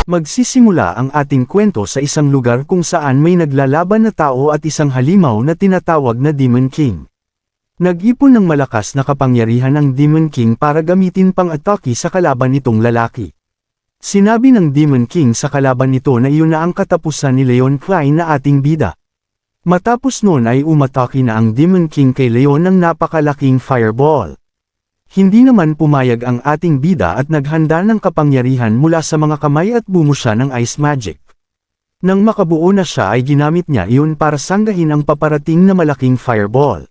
Magsisimula ang ating kwento sa isang lugar kung saan may naglalaban na tao at isang halimaw na tinatawag na Demon King. Nag-ipon ng malakas na kapangyarihan ang Demon King para gamitin pang-atake sa kalaban nitong lalaki. Sinabi ng Demon King sa kalaban nito na iyon na ang katapusan ni Leon Klein na ating bida. Matapos noon ay umatake na ang Demon King kay Leon ng napakalaking fireball. Hindi naman pumayag ang ating bida at naghanda ng kapangyarihan mula sa mga kamay at bumuo siya ng ice magic. Nang makabuo na siya ay ginamit niya iyon para sanggahin ang paparating na malaking fireball.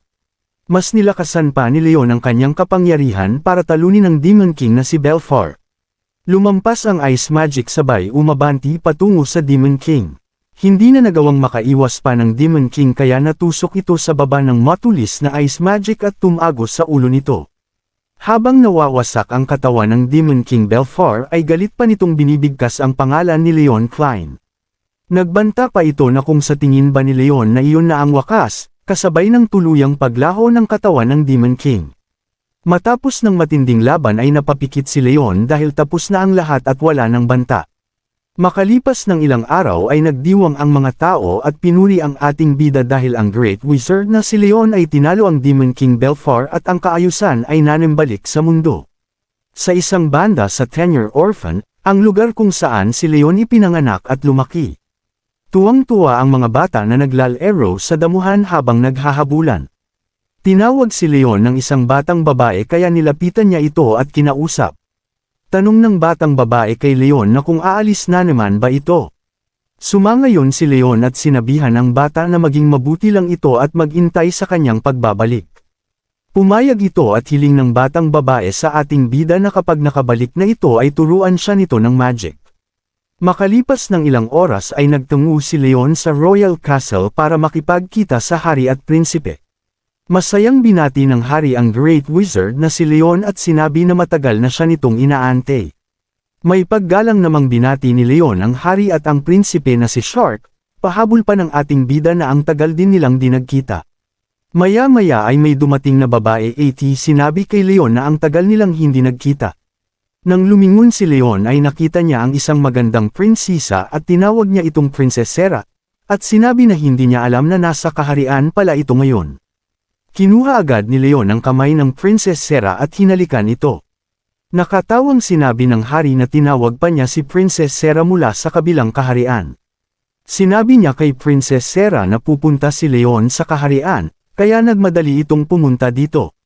Mas nilakasan pa ni Leon ang kanyang kapangyarihan para talunin ang Demon King na si Belfort. Lumampas ang ice magic sabay umabanti patungo sa Demon King. Hindi na nagawang makaiwas pa ng Demon King kaya natusok ito sa baba ng matulis na ice magic at tumagos sa ulo nito. Habang nawawasak ang katawan ng Demon King Belfort ay galit pa nitong binibigkas ang pangalan ni Leon Klein. Nagbanta pa ito na kung sa tingin ba ni Leon na iyon na ang wakas, kasabay ng tuluyang paglaho ng katawan ng Demon King. Matapos ng matinding laban ay napapikit si Leon dahil tapos na ang lahat at wala ng banta. Makalipas ng ilang araw ay nagdiwang ang mga tao at pinuri ang ating bida dahil ang Great Wizard na si Leon ay tinalo ang Demon King Belfort at ang kaayusan ay nanembalik sa mundo. Sa isang banda sa Tenure Orphan, ang lugar kung saan si Leon ipinanganak at lumaki. Tuwang-tuwa ang mga bata na naglalaro sa damuhan habang naghahabulan. Tinawag si Leon ng isang batang babae kaya nilapitan niya ito at kinausap. Tanong ng batang babae kay Leon na kung aalis na naman ba ito. Sumangayon si Leon at sinabihan ang bata na maging mabuti lang ito at magintay sa kanyang pagbabalik. Pumayag ito at hiling ng batang babae sa ating bida na kapag nakabalik na ito ay turuan siya nito ng magic. Makalipas ng ilang oras ay nagtungo si Leon sa Royal Castle para makipagkita sa hari at prinsipe. Masayang binati ng hari ang Great Wizard na si Leon at sinabi na matagal na siya nitong inaantay. May paggalang namang binati ni Leon ang hari at ang prinsipe na si Shark, pahabol pa ng ating bida na ang tagal din nilang dinagkita. Maya-maya ay may dumating na babae sinabi kay Leon na ang tagal nilang hindi nagkita. Nang lumingon si Leon ay nakita niya ang isang magandang prinsesa at tinawag niya itong Princess Sarah, at sinabi na hindi niya alam na nasa kaharian pala ito ngayon. Kinuha agad ni Leon ang kamay ng Princess Sarah at hinalikan ito. Nakatawang sinabi ng hari na tinawag pa niya si Princess Sarah mula sa kabilang kaharian. Sinabi niya kay Princess Sarah na pupunta si Leon sa kaharian, kaya nagmadali itong pumunta dito.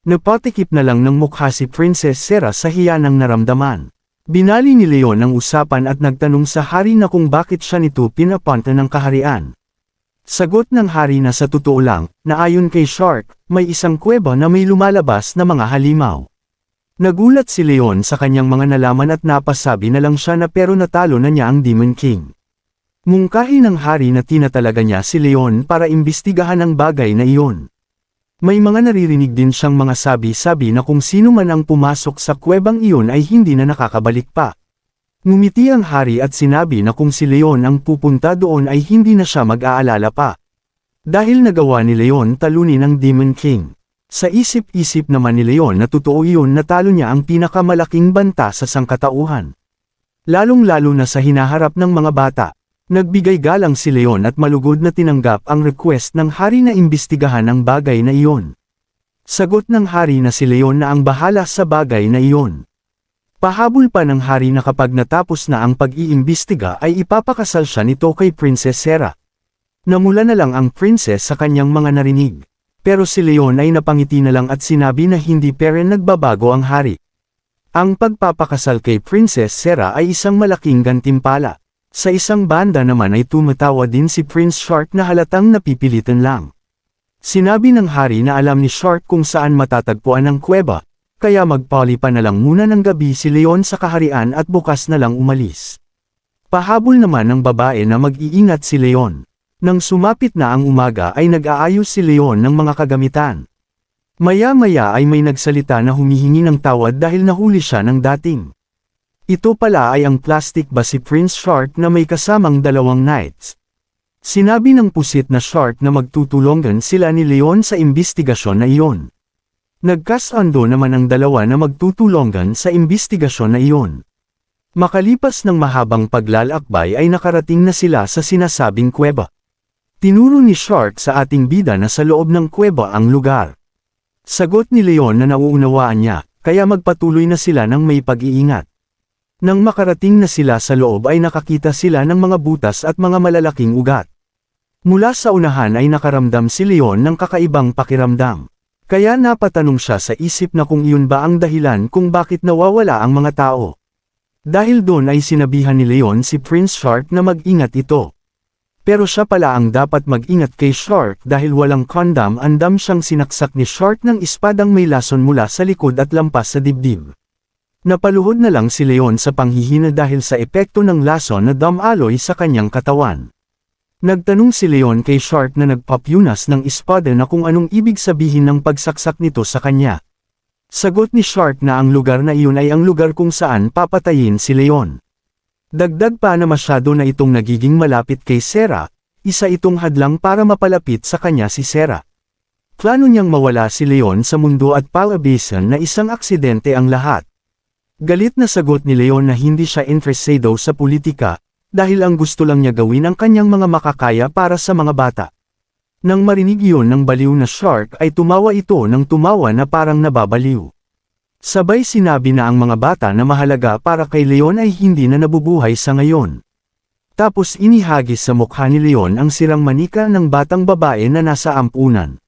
Napatikip na lang ng mukha si Princess Sarah sa hiya ng naramdaman. Binali ni Leon ang usapan at nagtanong sa hari na kung bakit siya nito pinapunta ng kaharian. Sagot ng hari na sa totoo lang, na ayon kay Shark, may isang kuweba na may lumalabas na mga halimaw. Nagulat si Leon sa kanyang mga nalaman at napasabi na lang siya na pero natalo na niya ang Demon King. Mungkahi ng hari na tinatalaga niya si Leon para imbestigahan ang bagay na iyon. May mga naririnig din siyang mga sabi-sabi na kung sino man ang pumasok sa kuwebang iyon ay hindi na nakakabalik pa. Ngumiti ang hari at sinabi na kung si Leon ang pupunta doon ay hindi na siya mag-aalala pa. Dahil nagawa ni Leon talunin ang Demon King. Sa isip-isip naman ni Leon na totoo iyon natalo niya ang pinakamalaking banta sa sangkatauhan. Lalong-lalo na sa hinaharap ng mga bata. Nagbigay galang si Leon at malugod na tinanggap ang request ng hari na imbestigahan ang bagay na iyon. Sagot ng hari na si Leon na ang bahala sa bagay na iyon. Pahabol pa ng hari na kapag natapos na ang pag-iimbestiga ay ipapakasal siya nito kay Princess Sarah. Namula na lang ang princess sa kanyang mga narinig. Pero si Leon ay napangiti na lang at sinabi na hindi pero nagbabago ang hari. Ang pagpapakasal kay Princess Sarah ay isang malaking gantimpala. Sa isang banda naman ay tumatawa din si Prince Shark na halatang napipilitan lang. Sinabi ng hari na alam ni Shark kung saan matatagpuan ang kuweba. Kaya magpali pa na lang muna ng gabi si Leon sa kaharian at bukas na lang umalis. Pahabol naman ng babae na mag-iingat si Leon. Nang sumapit na ang umaga ay nag-aayos si Leon ng mga kagamitan. Maya-maya ay may nagsalita na humihingi ng tawad dahil nahuli siya ng dating. Ito pala ay ang plastic ba si Prince Shark na may kasamang dalawang knights. Sinabi ng pusit na Shark na magtutulungan sila ni Leon sa imbestigasyon na iyon. Nagkasundo naman ang dalawa na magtutulungan sa imbestigasyon na iyon. Makalipas ng mahabang paglalakbay ay nakarating na sila sa sinasabing kuweba. Tinuro ni Shark sa ating bida na sa loob ng kuweba ang lugar. Sagot ni Leon na nauunawaan niya, kaya magpatuloy na sila ng may pag-iingat. Nang makarating na sila sa loob ay nakakita sila ng mga butas at mga malalaking ugat. Mula sa unahan ay nakaramdam si Leon ng kakaibang pakiramdam. Kaya napatanong siya sa isip na kung iyon ba ang dahilan kung bakit nawawala ang mga tao. Dahil doon ay sinabihan ni Leon si Prince Shark na mag-ingat ito. Pero siya pala ang dapat mag-ingat kay Shark dahil walang condom, andam siyang sinaksak ni Shark ng espadang may lason mula sa likod at lampas sa dibdib. Napaluhod na lang si Leon sa panghihina dahil sa epekto ng lason na damaloy sa kanyang katawan. Nagtanong si Leon kay Shark na nagpapyunas ng espada na kung anong ibig sabihin ng pagsaksak nito sa kanya. Sagot ni Shark na ang lugar na iyon ay ang lugar kung saan papatayin si Leon. Dagdag pa na masyado na itong nagiging malapit kay Sarah, isa itong hadlang para mapalapit sa kanya si Sarah. Plano niyang mawala si Leon sa mundo at palabisan na isang aksidente ang lahat. Galit na sagot ni Leon na hindi siya interesado sa politika, dahil ang gusto lang niya gawin ang kanyang mga makakaya para sa mga bata. Nang marinig iyon ng baliw na Shark ay tumawa ito ng tumawa na parang nababaliw. Sabay sinabi na ang mga bata na mahalaga para kay Leon ay hindi na nabubuhay sa ngayon. Tapos inihagis sa mukha ni Leon ang sirang manika ng batang babae na nasa ampunan.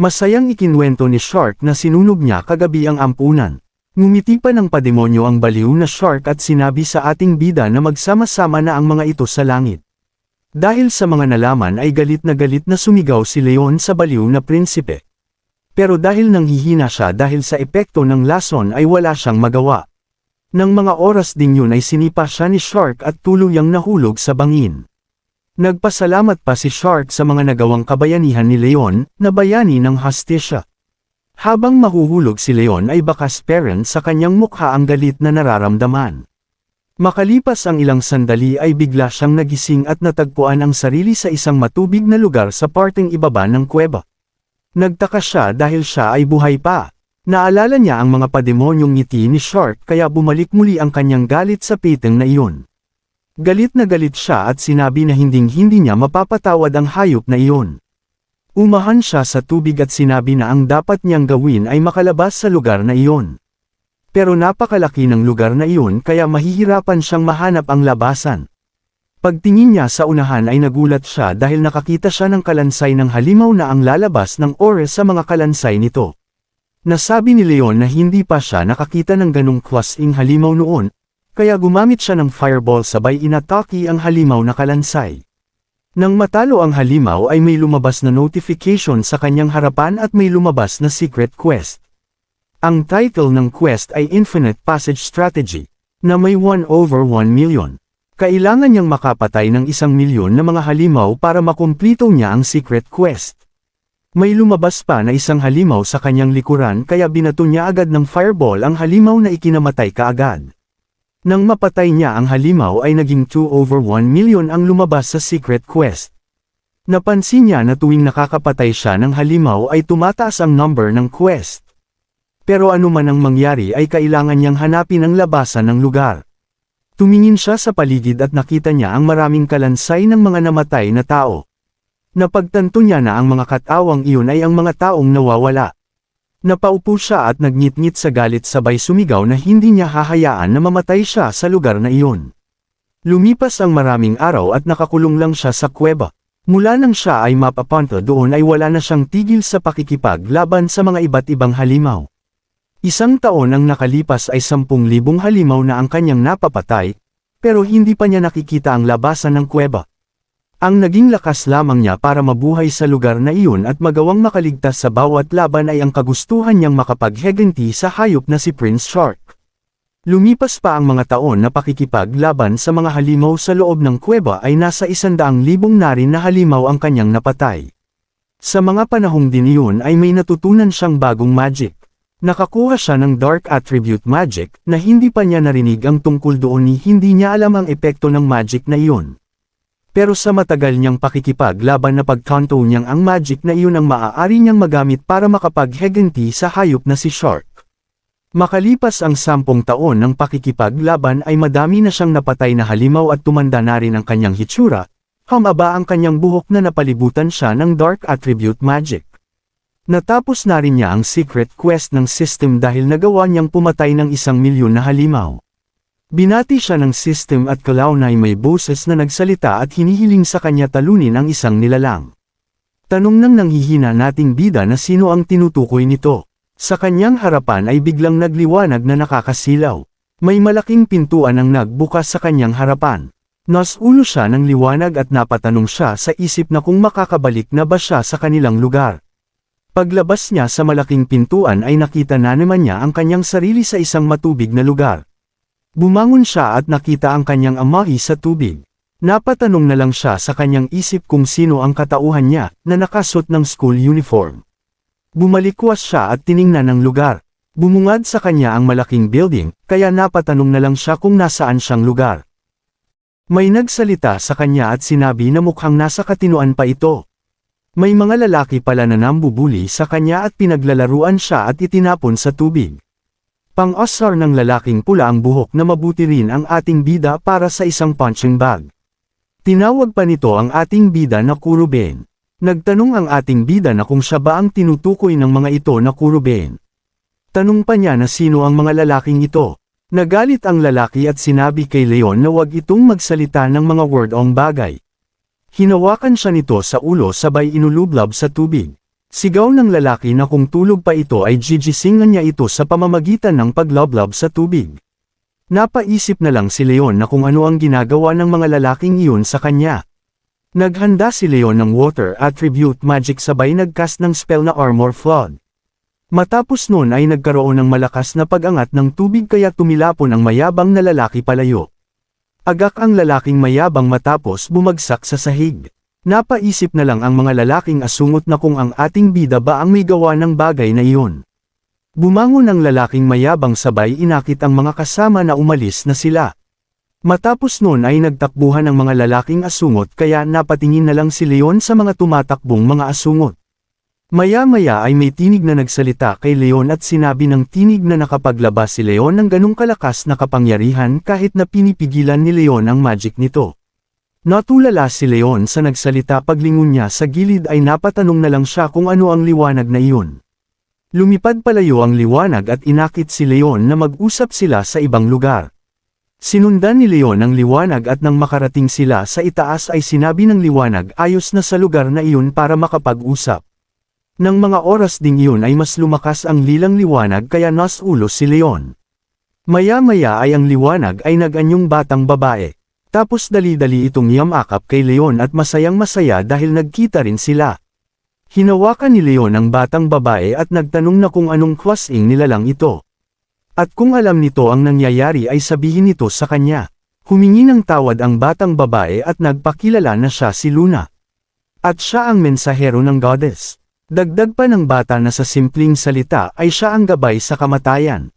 Masayang ikinwento ni Shark na sinunog niya kagabi ang ampunan. Ngumiti pa ng pademonyo ang baliw na Shark at sinabi sa ating bida na magsama-sama na ang mga ito sa langit. Dahil sa mga nalaman ay galit na sumigaw si Leon sa baliw na prinsipe. Pero dahil nanghihina siya dahil sa epekto ng lason ay wala siyang magawa. Nang mga oras ding yun ay sinipa siya ni Shark at tuluyang nahulog sa bangin. Nagpasalamat pa si Shark sa mga nagawang kabayanihan ni Leon, na bayani ng hustisya. Habang mahuhulog si Leon ay bakas parent sa kanyang mukha ang galit na nararamdaman. Makalipas ang ilang sandali ay bigla siyang nagising at natagpuan ang sarili sa isang matubig na lugar sa parteng ibaba ng kuweba. Nagtaka siya dahil siya ay buhay pa. Naalala niya ang mga pademonyong ngiti ni Shark kaya bumalik muli ang kanyang galit sa piteng na iyon. Galit na galit siya at sinabi na hindi niya mapapatawad ang hayop na iyon. Umahan siya sa tubig at sinabi na ang dapat niyang gawin ay makalabas sa lugar na iyon. Pero napakalaki ng lugar na iyon kaya mahihirapan siyang mahanap ang labasan. Pagtingin niya sa unahan ay nagulat siya dahil nakakita siya ng kalansay ng halimaw na ang lalabas ng oras sa mga kalansay nito. Nasabi ni Leon na hindi pa siya nakakita ng ganong klaseng halimaw noon, kaya gumamit siya ng fireball sabay inatake ang halimaw na kalansay. Nang matalo ang halimaw ay may lumabas na notification sa kanyang harapan at may lumabas na secret quest. Ang title ng quest ay Infinite Passage Strategy, na may 1/1,000,000. Kailangan niyang makapatay ng 1,000,000 na mga halimaw para makumplito niya ang secret quest. May lumabas pa na isang halimaw sa kanyang likuran kaya binato niya agad ng fireball ang halimaw na ikinamatay kaagad. Nang mapatay niya ang halimaw ay naging 2/1,000,000 ang lumabas sa secret quest. Napansin niya na tuwing nakakapatay siya ng halimaw ay tumataas ang number ng quest. Pero anuman ang mangyari ay kailangan niyang hanapin ang labasan ng lugar. Tumingin siya sa paligid at nakita niya ang maraming kalansay ng mga namatay na tao. Napagtanto niya na ang mga katawang iyon ay ang mga taong nawawala. Napaupo siya at nagngit-ngit sa galit sabay sumigaw na hindi niya hahayaan na mamatay siya sa lugar na iyon. Lumipas ang maraming araw at nakakulong lang siya sa kuweba. Mula nang siya ay mapapunta doon ay wala na siyang tigil sa pakikipaglaban sa mga iba't ibang halimaw. Isang taon ang nakalipas ay 10,000 halimaw na ang kanyang napapatay, pero hindi pa niya nakikita ang labasan ng kuweba. Ang naging lakas lamang niya para mabuhay sa lugar na iyon at magawang makaligtas sa bawat laban ay ang kagustuhan niyang makapagheganti sa hayop na si Prince Shark. Lumipas pa ang mga taon na pakikipaglaban sa mga halimaw sa loob ng kuweba ay nasa 100,000 na rin na halimaw ang kanyang napatay. Sa mga panahong din iyon ay may natutunan siyang bagong magic. Nakakuha siya ng Dark Attribute Magic na hindi pa niya narinig ang tungkol doon ni hindi niya alam ang epekto ng magic na iyon. Pero sa matagal niyang pakikipaglaban na pagkanto niyang ang magic na iyon ang maaari niyang magamit para makapagheganti sa hayop na si Shark. Makalipas ang 10 taon ng pakikipaglaban ay madami na siyang napatay na halimaw at tumanda na rin ang kanyang hitsura, humaba ang kanyang buhok na napalibutan siya ng dark attribute magic. Natapos na rin niya ang secret quest ng system dahil nagawa niyang pumatay ng 1,000,000 na halimaw. Binati siya ng system at kalaunay may boses na nagsalita at hinihiling sa kanya talunin ang isang nilalang. Tanong ng nanghihina nating bida na sino ang tinutukoy nito. Sa kanyang harapan ay biglang nagliwanag na nakakasilaw. May malaking pintuan ang nagbukas sa kanyang harapan. Nasulo siya ng liwanag at napatanong siya sa isip na kung makakabalik na ba siya sa kanilang lugar. Paglabas niya sa malaking pintuan ay nakita na naman niya ang kanyang sarili sa isang matubig na lugar. Bumangon siya at nakita ang kanyang amahi sa tubig. Napatanong na lang siya sa kanyang isip kung sino ang katauhan niya na nakasuot ng school uniform. Bumalikwas siya at tiningnan ang lugar. Bumungad sa kanya ang malaking building, kaya napatanong na lang siya kung nasaan siyang lugar. May nagsalita sa kanya at sinabi na mukhang nasa katinuan pa ito. May mga lalaki pala na nambubuli sa kanya at pinaglalaruan siya at itinapon sa tubig. Pang-asar ng lalaking pula ang buhok na mabuti rin ang ating bida para sa isang punching bag. Tinawag pa nito ang ating bida na Kuruben. Nagtanong ang ating bida na kung siya ba ang tinutukoy ng mga ito na Kuruben. Tanong pa niya na sino ang mga lalaking ito. Nagalit ang lalaki at sinabi kay Leon na wag itong magsalita ng mga word-ong bagay. Hinawakan siya nito sa ulo sabay inulublab sa tubig. Sigaw ng lalaki na kung tulog pa ito ay gigisingan niya ito sa pamamagitan ng paglablab sa tubig. Napaisip na lang si Leon na kung ano ang ginagawa ng mga lalaking iyon sa kanya. Naghanda si Leon ng water attribute magic sabay nagcast ng spell na armor flood. Matapos nun ay nagkaroon ng malakas na pag-angat ng tubig kaya tumilapon ang mayabang na lalaki palayo. Agak ang lalaking mayabang matapos bumagsak sa sahig. Napaisip na lang ang mga lalaking asungot na kung ang ating bida ba ang may gawa ng bagay na iyon. Bumangon ang lalaking mayabang sabay inakit ang mga kasama na umalis na sila. Matapos nun ay nagtakbuhan ang mga lalaking asungot kaya napatingin na lang si Leon sa mga tumatakbong mga asungot. Maya-maya ay may tinig na nagsalita kay Leon at sinabi ng tinig na nakapaglabas si Leon ng ganong kalakas na kapangyarihan kahit na pinipigilan ni Leon ang magic nito. Natulala si Leon sa nagsalita paglingon niya sa gilid ay napatanong na lang siya kung ano ang liwanag na iyon. Lumipad palayo ang liwanag at inakit si Leon na mag-usap sila sa ibang lugar. Sinundan ni Leon ang liwanag at nang makarating sila sa itaas ay sinabi ng liwanag ayos na sa lugar na iyon para makapag-usap. Nang mga oras ding iyon ay mas lumakas ang lilang liwanag kaya nasulo si Leon. Maya-maya ay ang liwanag ay nag-anyong batang babae. Tapos dali-dali itong yamakap kay Leon at masayang-masaya dahil nagkita rin sila. Hinawakan ni Leon ang batang babae at nagtanong na kung anong klaseng nilalang ito. At kung alam nito ang nangyayari ay sabihin nito sa kanya. Humingi ng tawad ang batang babae at nagpakilala na siya si Luna. At siya ang mensahero ng goddess. Dagdag pa ng bata na sa simpleng salita ay siya ang gabay sa kamatayan.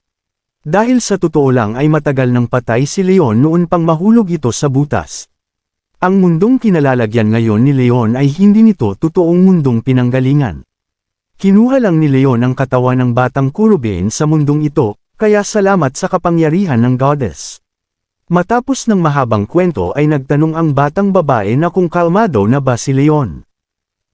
Dahil sa totoo lang ay matagal nang patay si Leon noon pang mahulog ito sa butas. Ang mundong kinalalagyan ngayon ni Leon ay hindi nito totoong mundong pinanggalingan. Kinuha lang ni Leon ang katawan ng batang Kuruben sa mundong ito, kaya salamat sa kapangyarihan ng goddess. Matapos ng mahabang kwento ay nagtanong ang batang babae na kung kalmado na ba si Leon.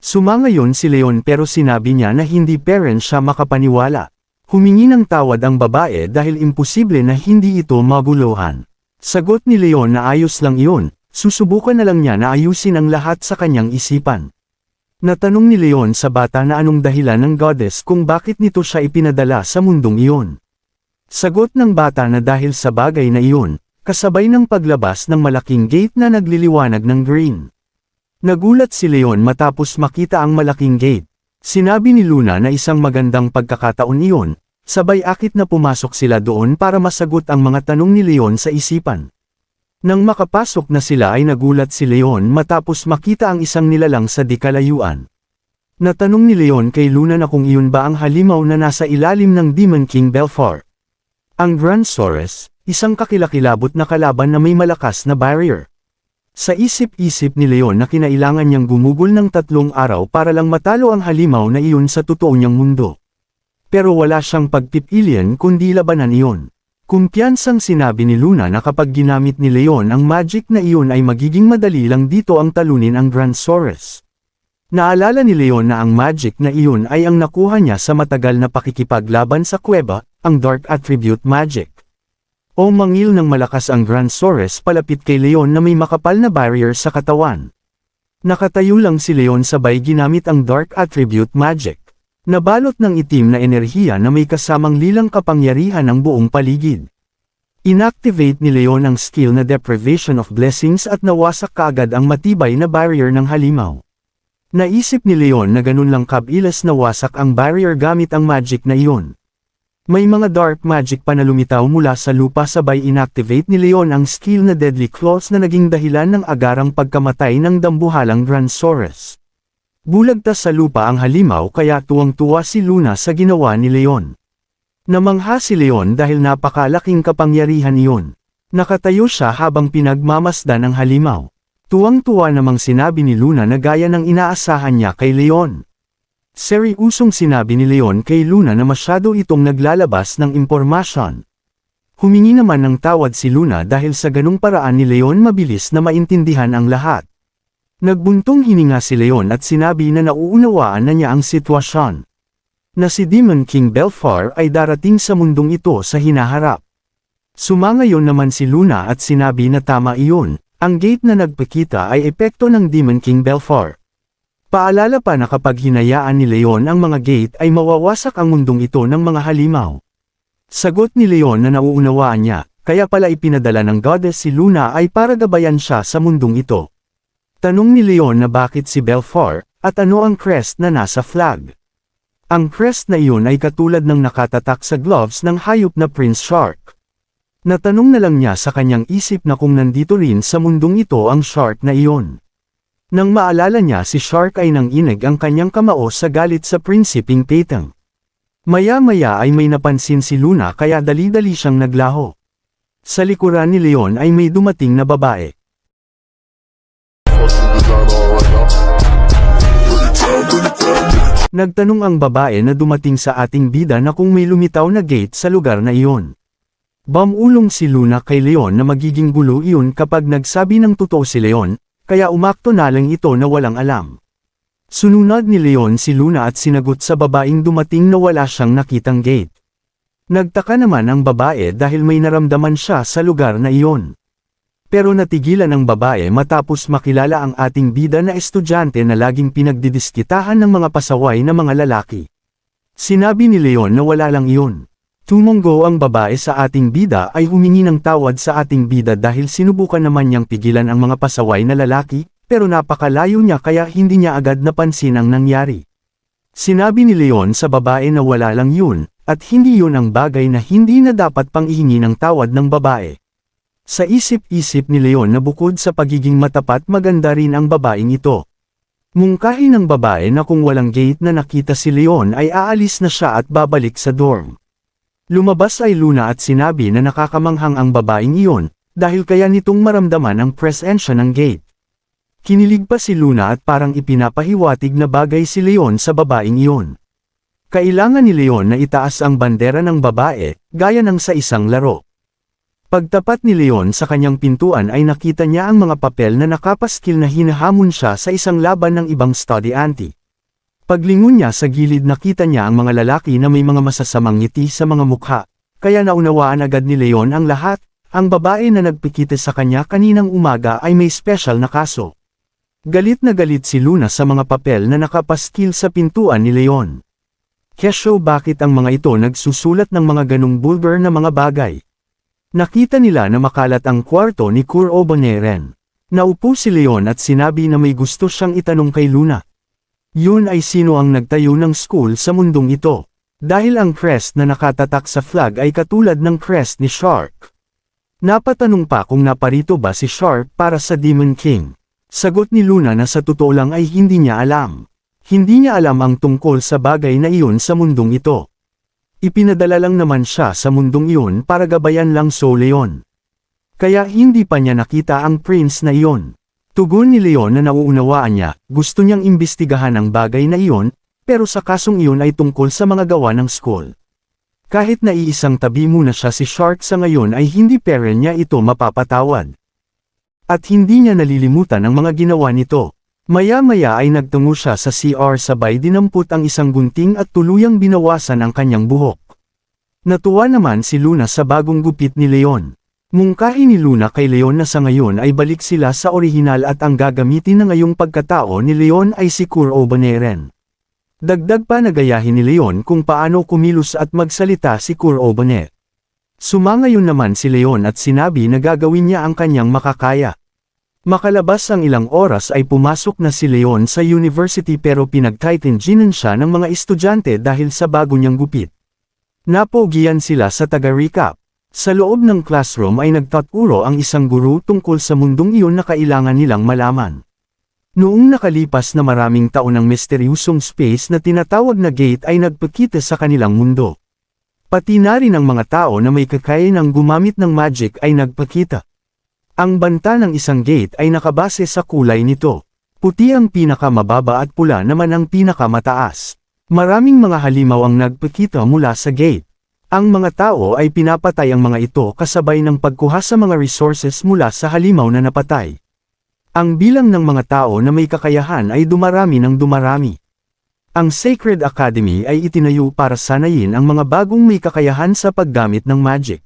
Sumangayon si Leon pero sinabi niya na hindi parent siya makapaniwala. Humingi ng tawad ang babae dahil imposible na hindi ito maguluhan. Sagot ni Leon na ayos lang iyon, susubukan na lang niya na ayusin ang lahat sa kanyang isipan. Natanong ni Leon sa bata na anong dahilan ng goddess kung bakit nito siya ipinadala sa mundong iyon. Sagot ng bata na dahil sa bagay na iyon, kasabay ng paglabas ng malaking gate na nagliliwanag ng green. Nagulat si Leon matapos makita ang malaking gate. Sinabi ni Luna na isang magandang pagkakataon iyon, sabay akit na pumasok sila doon para masagot ang mga tanong ni Leon sa isipan. Nang makapasok na sila ay nagulat si Leon matapos makita ang isang nilalang sa di kalayuan. Natanong ni Leon kay Luna na kung iyon ba ang halimaw na nasa ilalim ng Demon King Belfar. Ang Gransaurus, isang kakilakilabot na kalaban na may malakas na barrier. Sa isip-isip ni Leon na kinailangan niyang gumugol ng 3 araw para lang matalo ang halimaw na iyon sa totoo niyang mundo. Pero wala siyang pagpipilian kundi labanan iyon. Kumpiyansang sinabi ni Luna na kapag ginamit ni Leon ang magic na iyon ay magiging madali lang dito ang talunin ang Grandsaurus. Naalala ni Leon na ang magic na iyon ay ang nakuha niya sa matagal na pakikipaglaban sa kuweba, ang Dark Attribute Magic. O mangil ng malakas ang Grandsaurus palapit kay Leon na may makapal na barrier sa katawan. Nakatayo lang si Leon sabay ginamit ang Dark Attribute Magic. Nabalot ng itim na enerhiya na may kasamang lilang kapangyarihan ng buong paligid. Inactivate ni Leon ang skill na Deprivation of Blessings at nawasak kaagad ang matibay na barrier ng halimaw. Naisip ni Leon na ganun lang kabilis nawasak ang barrier gamit ang magic na iyon. May mga dark magic pa na lumitaw mula sa lupa sabay inactivate ni Leon ang skill na Deadly Claws na naging dahilan ng agarang pagkamatay ng dambuhalang Grandsaurus. Bulagtas sa lupa ang halimaw kaya tuwang-tuwa si Luna sa ginawa ni Leon. Namangha si Leon dahil napakalaking kapangyarihan iyon. Nakatayo siya habang pinagmamasdan ang halimaw. Tuwang-tuwa namang sinabi ni Luna na gaya ng inaasahan niya kay Leon. Seryusong sinabi ni Leon kay Luna na masyado itong naglalabas ng impormasyon. Humingi naman ng tawad si Luna dahil sa ganung paraan ni Leon mabilis na maintindihan ang lahat. Nagbuntong hininga si Leon at sinabi na nauunawaan na niya ang sitwasyon. Na si Demon King Belfar ay darating sa mundong ito sa hinaharap. Sumangayon naman si Luna at sinabi na tama iyon, ang gate na nagpakita ay epekto ng Demon King Belfar. Paalala pa na kapag hinayaan ni Leon ang mga gate ay mawawasak ang mundong ito ng mga halimaw. Sagot ni Leon na nauunawaan niya, kaya pala ipinadala ng goddess si Luna ay para gabayan siya sa mundong ito. Tanong ni Leon na bakit si Belfar, at ano ang crest na nasa flag. Ang crest na iyon ay katulad ng nakatatak sa gloves ng hayop na Prince Shark. Natanong na lang niya sa kanyang isip na kung nandito rin sa mundong ito ang shark na iyon. Nang maalala niya si Shark ay nanginig ang kanyang kamao sa galit sa Prinsipeng Petang. Maya-maya ay may napansin si Luna kaya dali-dali siyang naglaho. Sa likuran ni Leon ay may dumating na babae. Nagtanong ang babae na dumating sa ating bida na kung may lumitaw na gate sa lugar na iyon. Bumulong si Luna kay Leon na magiging gulo iyon kapag nagsabi ng totoo si Leon, kaya umakto na lang ito na walang alam. Sununod ni Leon si Luna at sinagot sa babaeng dumating na wala siyang nakitang gate. Nagtaka naman ang babae dahil may naramdaman siya sa lugar na iyon. Pero natigilan ang babae matapos makilala ang ating bida na estudyante na laging pinagdidiskitahan ng mga pasaway na mga lalaki. Sinabi ni Leon na wala lang iyon. Tumunggo ang babae sa ating bida ay humingi ng tawad sa ating bida dahil sinubukan naman niyang pigilan ang mga pasaway na lalaki, pero napakalayo niya kaya hindi niya agad napansin ang nangyari. Sinabi ni Leon sa babae na wala lang yun, at hindi yun ang bagay na hindi na dapat pang ihingi ng tawad ng babae. Sa isip-isip ni Leon na bukod sa pagiging matapat maganda rin ang babaeng ito. Mungkahi ng babae na kung walang gate na nakita si Leon ay aalis na siya at babalik sa dorm. Lumabas ay Luna at sinabi na nakakamanghang ang babaeng iyon, dahil kaya nitong maramdaman ang presensya ng gate. Kinilig pa si Luna at parang ipinapahiwatig na bagay si Leon sa babaeng iyon. Kailangan ni Leon na itaas ang bandera ng babae, gaya ng sa isang laro. Pagtapat ni Leon sa kanyang pintuan ay nakita niya ang mga papel na nakapaskil na hinahamon siya sa isang laban ng ibang study auntie. Paglingon niya sa gilid nakita niya ang mga lalaki na may mga masasamang ngiti sa mga mukha, kaya naunawaan agad ni Leon ang lahat, ang babae na nagpikite sa kanya kaninang umaga ay may special na kaso. Galit na galit si Luna sa mga papel na nakapaskil sa pintuan ni Leon. Kesyo bakit ang mga ito nagsusulat ng mga ganong bulgar na mga bagay? Nakita nila na makalat ang kwarto ni Kur Oboneren. Naupo si Leon at sinabi na may gusto siyang itanong kay Luna. Yun ay sino ang nagtayo ng school sa mundong ito. Dahil ang crest na nakatatak sa flag ay katulad ng crest ni Shark. Napatanong pa kung naparito ba si Shark para sa Demon King. Sagot ni Luna na sa totoo lang ay hindi niya alam. Hindi niya alam ang tungkol sa bagay na iyon sa mundong ito. Ipinadala lang naman siya sa mundong iyon para gabayan lang so Leon. Kaya hindi pa niya nakita ang prince na iyon. Tugon ni Leon na nauunawaan niya, gusto niyang imbestigahan ang bagay na iyon, pero sa kasong iyon ay tungkol sa mga gawa ng school. Kahit na iisang tabi muna siya si Shark sa ngayon ay hindi pero niya ito mapapatawad. At hindi niya nalilimutan ang mga ginawa nito. Maya-maya ay nagtungo siya sa CR sabay dinampot ang isang gunting at tuluyang binawasan ang kanyang buhok. Natuwa naman si Luna sa bagong gupit ni Leon. Mungkahi ni Luna kay Leon na sa ngayon ay balik sila sa orihinal at ang gagamitin na ngayong pagkatao ni Leon ay si Kuro Baneren. Dagdag pa nagayahin ni Leon kung paano kumilos at magsalita si Kuro Banet. Sumangayon naman si Leon at sinabi na gagawin niya ang kanyang makakaya. Makalabas ang ilang oras ay pumasok na si Leon sa university pero pinagtitinginan siya ng mga estudyante dahil sa bago niyang gupit. Napogian sila sa taga-recap. Sa loob ng classroom ay nagtaturo ang isang guro tungkol sa mundong iyon na kailangan nilang malaman. Noong nakalipas na maraming taon ng misteryusong space na tinatawag na gate ay nagpakita sa kanilang mundo. Pati na rin ang mga tao na may kakayanang gumamit ng magic ay nagpakita. Ang banta ng isang gate ay nakabase sa kulay nito. Puti ang pinakamababa at pula naman ang pinakamataas. Maraming mga halimaw ang nagpakita mula sa gate. Ang mga tao ay pinapatay ang mga ito kasabay ng pagkuha sa mga resources mula sa halimaw na napatay. Ang bilang ng mga tao na may kakayahan ay dumarami ng dumarami. Ang Sacred Academy ay itinayo para sanayin ang mga bagong may kakayahan sa paggamit ng magic.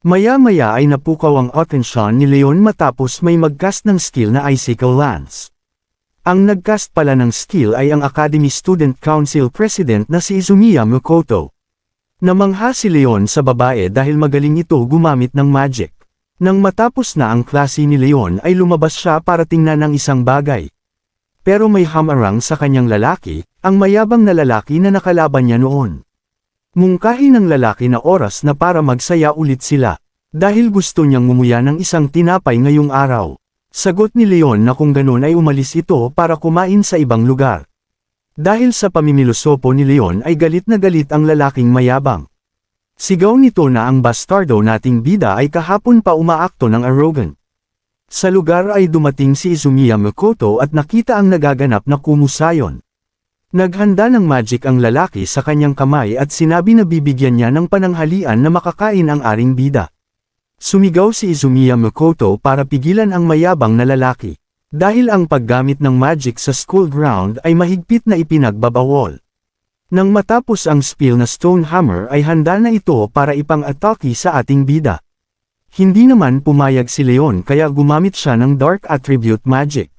Maya-maya ay napukaw ang atensyon ni Leon matapos may mag-cast ng skill na Icicle Lance. Ang nag-cast pala ng skill ay ang Academy Student Council President na si Izumiya Makoto. Namangha si Leon sa babae dahil magaling ito gumamit ng magic. Nang matapos na ang klase ni Leon ay lumabas siya para tingnan ng isang bagay. Pero may hamarang sa kanyang lalaki, ang mayabang na lalaki na nakalaban niya noon. Mungkahi ng lalaki na oras na para magsaya ulit sila, dahil gusto niyang ngumuya ng isang tinapay ngayong araw. Sagot ni Leon na kung ganun ay umalis ito para kumain sa ibang lugar. Dahil sa pamimilosopo ni Leon ay galit na galit ang lalaking mayabang. Sigaw nito na ang bastardo nating bida ay kahapon pa umaakto ng arrogant. Sa lugar ay dumating si Izumiya Makoto at nakita ang nagaganap na kumusayon. Naghanda ng magic ang lalaki sa kanyang kamay at sinabi na bibigyan niya ng pananghalian na makakain ang aring bida. Sumigaw si Izumiya Makoto para pigilan ang mayabang na lalaki. Dahil ang paggamit ng magic sa school ground ay mahigpit na ipinagbabawal. Nang matapos ang spell na Stone Hammer ay handa na ito para ipang-atake sa ating bida. Hindi naman pumayag si Leon kaya gumamit siya ng Dark Attribute Magic.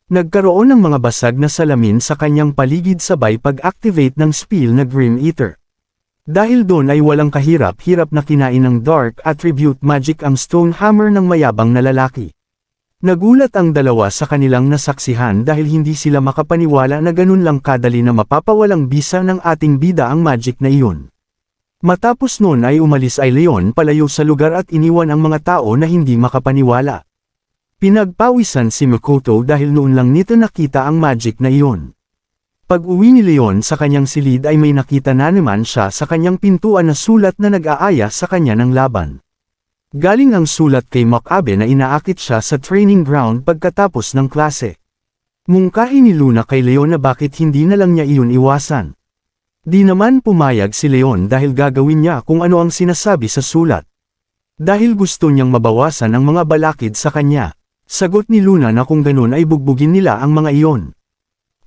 Nagkaroon ng mga basag na salamin sa kanyang paligid sabay pag-activate ng spell na Grim Eater. Dahil doon ay walang kahirap-hirap na kinain ng Dark Attribute Magic ang Stone Hammer ng mayabang na lalaki. Nagulat ang dalawa sa kanilang nasaksihan dahil hindi sila makapaniwala na ganun lang kadali na mapapawalang bisa ng ating bida ang magic na iyon. Matapos noon ay umalis ay Leon palayo sa lugar at iniwan ang mga tao na hindi makapaniwala. Pinagpawisan si Makoto dahil noon lang nito nakita ang magic na iyon. Pag-uwi ni Leon sa kanyang silid ay may nakita na naman siya sa kanyang pintuan na sulat na nag-aaya sa kanya ng laban. Galing ang sulat kay Makabe na inaakit siya sa training ground pagkatapos ng klase. Mungkahi ni Luna kay Leon na bakit hindi na lang niya iyon iwasan. Di naman pumayag si Leon dahil gagawin niya kung ano ang sinasabi sa sulat. Dahil gusto niyang mabawasan ang mga balakid sa kanya. Sagot ni Luna na kung ganun ay bugbugin nila ang mga iyon.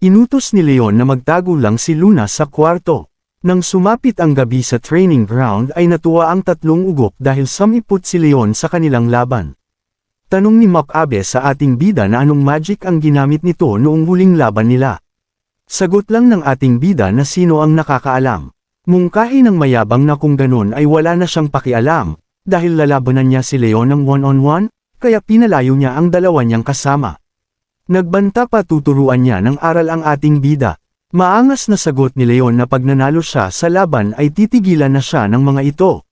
Inutos ni Leon na magtago lang si Luna sa kwarto. Nang sumapit ang gabi sa training ground ay natuwa ang tatlong ugok dahil samipot si Leon sa kanilang laban. Tanong ni Makabe sa ating bida na anong magic ang ginamit nito noong huling laban nila. Sagot lang ng ating bida na sino ang nakakaalam. Mungkahi ng mayabang na kung ganun ay wala na siyang pakialam, dahil lalabanan niya si Leon ng one-on-one, kaya pinalayo niya ang dalawa niyang kasama. Nagbanta pa tuturuan niya ng aral ang ating bida. Maangas na sagot ni Leon na pag nanalo siya sa laban ay titigilan na siya ng mga ito.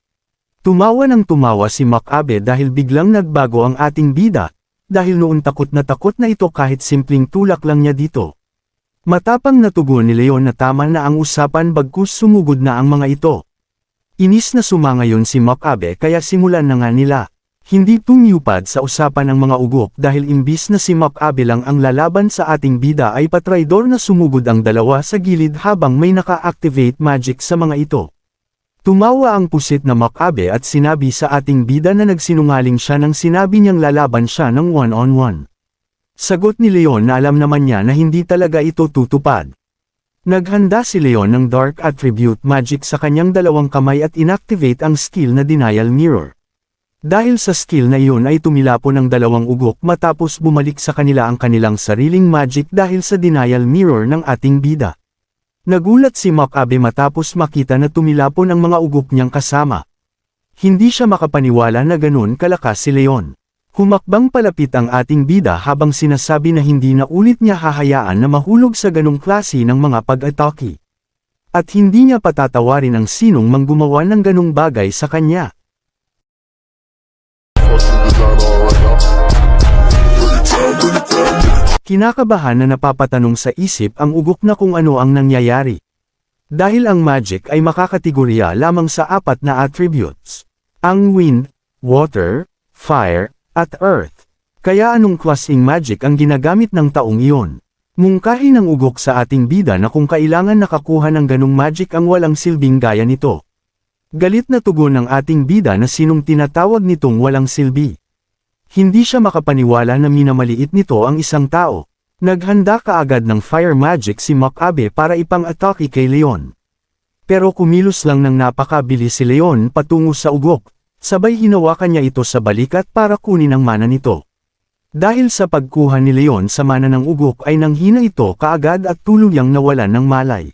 Tumawa ng tumawa si Makabe dahil biglang nagbago ang ating bida, dahil noon takot na ito kahit simpleng tulak lang niya dito. Matapang na tugon ni Leon na tama na ang usapan bagkus sumugod na ang mga ito. Inis na sumangayon si Makabe kaya simulan na nga nila. Hindi tumiyupad sa usapan ang mga ugok dahil imbis na si Makabe lang ang lalaban sa ating bida ay patraidor na sumugod ang dalawa sa gilid habang may naka-activate magic sa mga ito. Tumawa ang pusit na Makabe at sinabi sa ating bida na nagsinungaling siya nang sinabi niyang lalaban siya ng one-on-one. Sagot ni Leon na alam naman niya na hindi talaga ito tutupad. Naghanda si Leon ng Dark Attribute Magic sa kanyang dalawang kamay at inactivate ang skill na Denial Mirror. Dahil sa skill na iyon ay tumilapon ang dalawang ugok matapos bumalik sa kanila ang kanilang sariling magic dahil sa Denial Mirror ng ating bida. Nagulat si Makabe matapos makita na tumilapon ang mga ugok niyang kasama. Hindi siya makapaniwala na ganun kalakas si Leon. Humakbang palapit ang ating bida habang sinasabi na hindi na ulit niya hahayaan na mahulog sa ganung klase ng mga pag-atake. At hindi niya patatawarin ang sinong manggumawa ng ganung bagay sa kanya. Kinakabahan na napapatanong sa isip ang ugok na kung ano ang nangyayari. Dahil ang magic ay makakategorya lamang sa 4 na attributes. Ang wind, water, fire, at earth. Kaya anong klaseng magic ang ginagamit ng taong iyon? Mungkahi ng ugok sa ating bida na kung kailangan nakakuha ng ganung magic ang walang silbing gaya nito. Galit na tugon ng ating bida na sinong tinatawag nitong walang silbi. Hindi siya makapaniwala na minamaliit nito ang isang tao. Naghanda kaagad ng fire magic si Makabe para ipang-atake kay Leon. Pero kumilos lang ng napakabilis si Leon patungo sa ugok, sabay hinawakan niya ito sa balikat para kunin ang mana nito. Dahil sa pagkuha ni Leon sa mana ng ugok ay nanghina ito kaagad at tuluyang nawalan ng malay.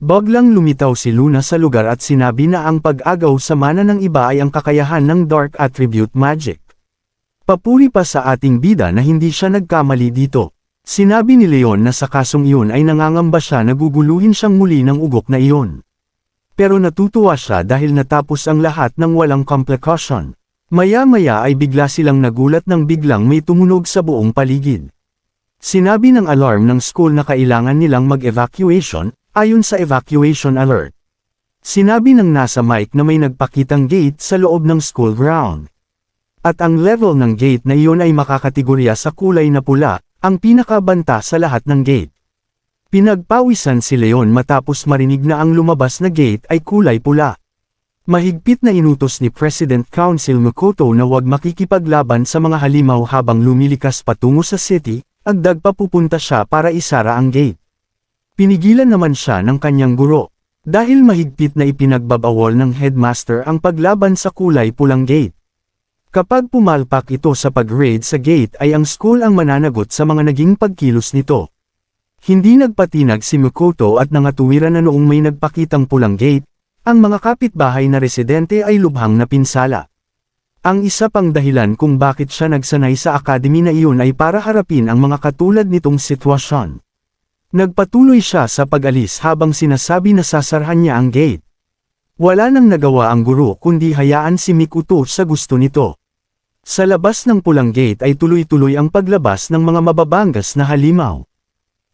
Biglang lumitaw si Luna sa lugar at sinabi na ang pag-agaw sa mana ng iba ay ang kakayahan ng Dark Attribute Magic. Papuri pa sa ating bida na hindi siya nagkamali dito. Sinabi ni Leon na sa kasong iyon ay nangangamba siya na guguluhin siyang muli ng ugok na iyon. Pero natutuwa siya dahil natapos ang lahat ng walang complication. Maya-maya ay bigla silang nagulat nang biglang may tumunog sa buong paligid. Sinabi ng alarm ng school na kailangan nilang mag-evacuation, ayon sa evacuation alert. Sinabi ng nasa mic na may nagpakitang gate sa loob ng school ground. At ang level ng gate na iyon ay makakategorya sa kulay na pula, ang pinakabanta sa lahat ng gate. Pinagpawisan si Leon matapos marinig na ang lumabas na gate ay kulay pula. Mahigpit na inutos ni President Council Makoto na huwag makikipaglaban sa mga halimaw habang lumilikas patungo sa city, agdag pa pupunta siya para isara ang gate. Pinigilan naman siya ng kanyang guro, dahil mahigpit na ipinagbabawal ng headmaster ang paglaban sa kulay pulang gate. Kapag pumalpak ito sa pag-raid sa gate ay ang school ang mananagot sa mga naging pagkilos nito. Hindi nagpatinag si Makoto at nangatuwiran na noong may nagpakitang pulang gate, ang mga kapitbahay na residente ay lubhang napinsala. Ang isa pang dahilan kung bakit siya nagsanay sa academy na iyon ay para harapin ang mga katulad nitong sitwasyon. Nagpatuloy siya sa pag-alis habang sinasabi na sasarhan niya ang gate. Wala nang nagawa ang guro kundi hayaan si Mikuto sa gusto nito. Sa labas ng pulang gate ay tuloy-tuloy ang paglabas ng mga mababangas na halimaw.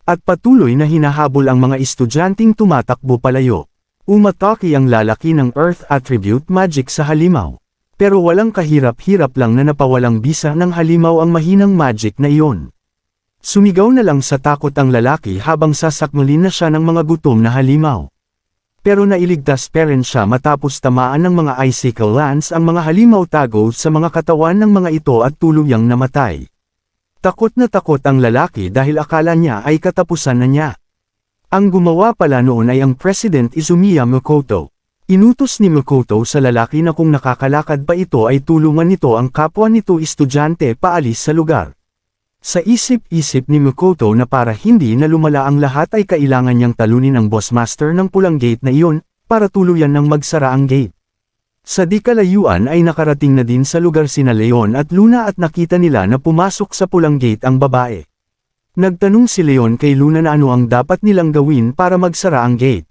At patuloy na hinahabol ang mga estudyanteng tumatakbo palayo. Umatake ang lalaki ng Earth Attribute Magic sa halimaw. Pero walang kahirap-hirap lang na napawalang bisa ng halimaw ang mahinang magic na iyon. Sumigaw na lang sa takot ang lalaki habang sasakmalin na siya ng mga gutom na halimaw. Pero nailigtas pa rin siya matapos tamaan ng mga icicle lance ang mga halimaw tago sa mga katawan ng mga ito at tuluyang namatay. Takot na takot ang lalaki dahil akala niya ay katapusan na niya. Ang gumawa pala noon ay ang President Izumiya Makoto. Inutos ni Makoto sa lalaki na kung nakakalakad pa ito ay tulungan nito ang kapwa nito estudyante paalis sa lugar. Sa isip-isip ni Makoto na para hindi na lumala ang lahat ay kailangan niyang talunin ang bossmaster ng pulang gate na iyon, para tuluyan ng magsara ang gate. Sa di kalayuan ay nakarating na din sa lugar sina Leon at Luna at nakita nila na pumasok sa pulang gate ang babae. Nagtanong si Leon kay Luna na ano ang dapat nilang gawin para magsara ang gate.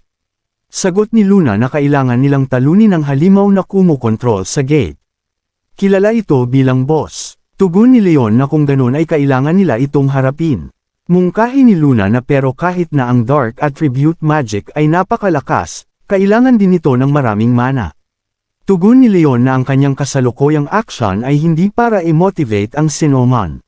Sagot ni Luna na kailangan nilang talunin ang halimaw na kumokontrol sa gate. Kilala ito bilang boss. Tugon ni Leon na kung ganun ay kailangan nila itong harapin. Mungkahi ni Luna na pero kahit na ang Dark Attribute Magic ay napakalakas, kailangan din ito ng maraming mana. Tugon ni Leon na ang kanyang kasalukuyang aksyon ay hindi para i-motivate ang Sinnoman.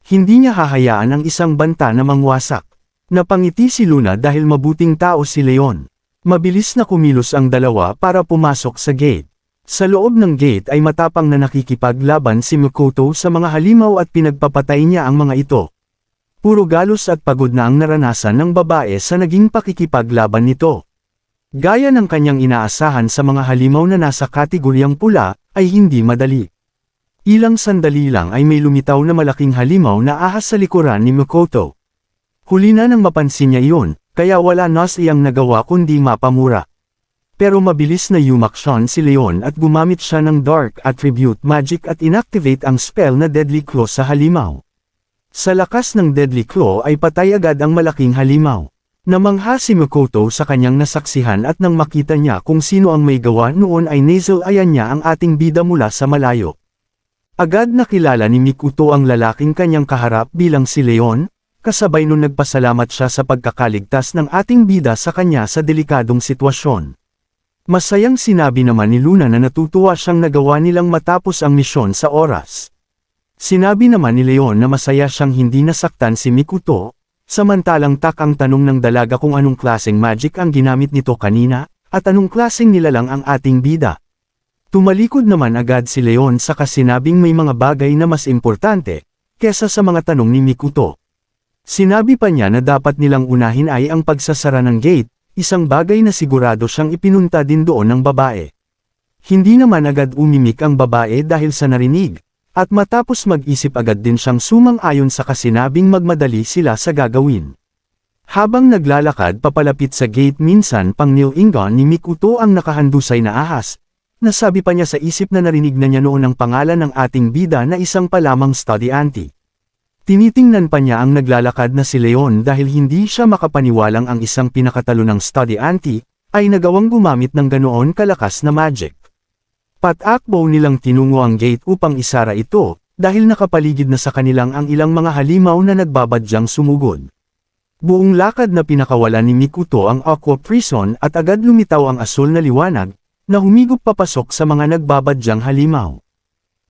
Hindi niya hahayaan ang isang banta na mangwasak. Napangiti si Luna dahil mabuting tao si Leon. Mabilis na kumilos ang dalawa para pumasok sa gate. Sa loob ng gate ay matapang na nakikipaglaban si Mikoto sa mga halimaw at pinagpapatay niya ang mga ito. Puro galos at pagod na ang naranasan ng babae sa naging pakikipaglaban nito. Gaya ng kanyang inaasahan sa mga halimaw na nasa kategoryang pula, ay hindi madali. Ilang sandali lang ay may lumitaw na malaking halimaw na ahas sa likuran ni Mikoto. Huli na nang mapansin niya iyon, kaya wala na siyang nagawa kundi mapamura. Pero mabilis na yumaksyon si Leon at gumamit siya ng Dark Attribute Magic at inactivate ang spell na Deadly Claw sa halimaw. Sa lakas ng Deadly Claw ay patay agad ang malaking halimaw. Namangha si Mikoto sa kanyang nasaksihan at nang makita niya kung sino ang may gawa noon ay nasal-ayan niya ang ating bida mula sa malayo. Agad nakilala ni Mikoto ang lalaking kanyang kaharap bilang si Leon, kasabay nun nagpasalamat siya sa pagkakaligtas ng ating bida sa kanya sa delikadong sitwasyon. Masayang sinabi naman ni Luna na natutuwa siyang nagawa nilang matapos ang misyon sa oras. Sinabi naman ni Leon na masaya siyang hindi nasaktan si Mikoto, samantalang ang tanong ng dalaga kung anong klaseng magic ang ginamit nito kanina, at anong klaseng nilalang ang ating bida. Tumalikod naman agad si Leon sa kasinabing may mga bagay na mas importante, kesa sa mga tanong ni Mikoto. Sinabi pa niya na dapat nilang unahin ay ang pagsasara ng gate, isang bagay na sigurado siyang ipinunta din doon ng babae. Hindi naman agad umimik ang babae dahil sa narinig. At matapos mag-isip agad din siyang sumang-ayon sa kasinabing magmadali sila sa gagawin. Habang naglalakad papalapit sa gate minsan pang nilingon ni Mikoto ang nakahandusay na ahas, nasabi pa niya sa isip na narinig na niya noon ang pangalan ng ating bida na isang palamang studyante. Tinitingnan pa niya ang naglalakad na si Leon dahil hindi siya makapaniwalang ang isang pinakatalo ng studyante ay nagawang gumamit ng ganoon kalakas na magic. Patakbo nilang tinungo ang gate upang isara ito, dahil nakapaligid na sa kanilang ang ilang mga halimaw na nagbabadyang sumugod. Buong lakad na pinakawalan ni Mikoto ang aqua prison at agad lumitaw ang asul na liwanag, na humigop papasok sa mga nagbabadyang halimaw.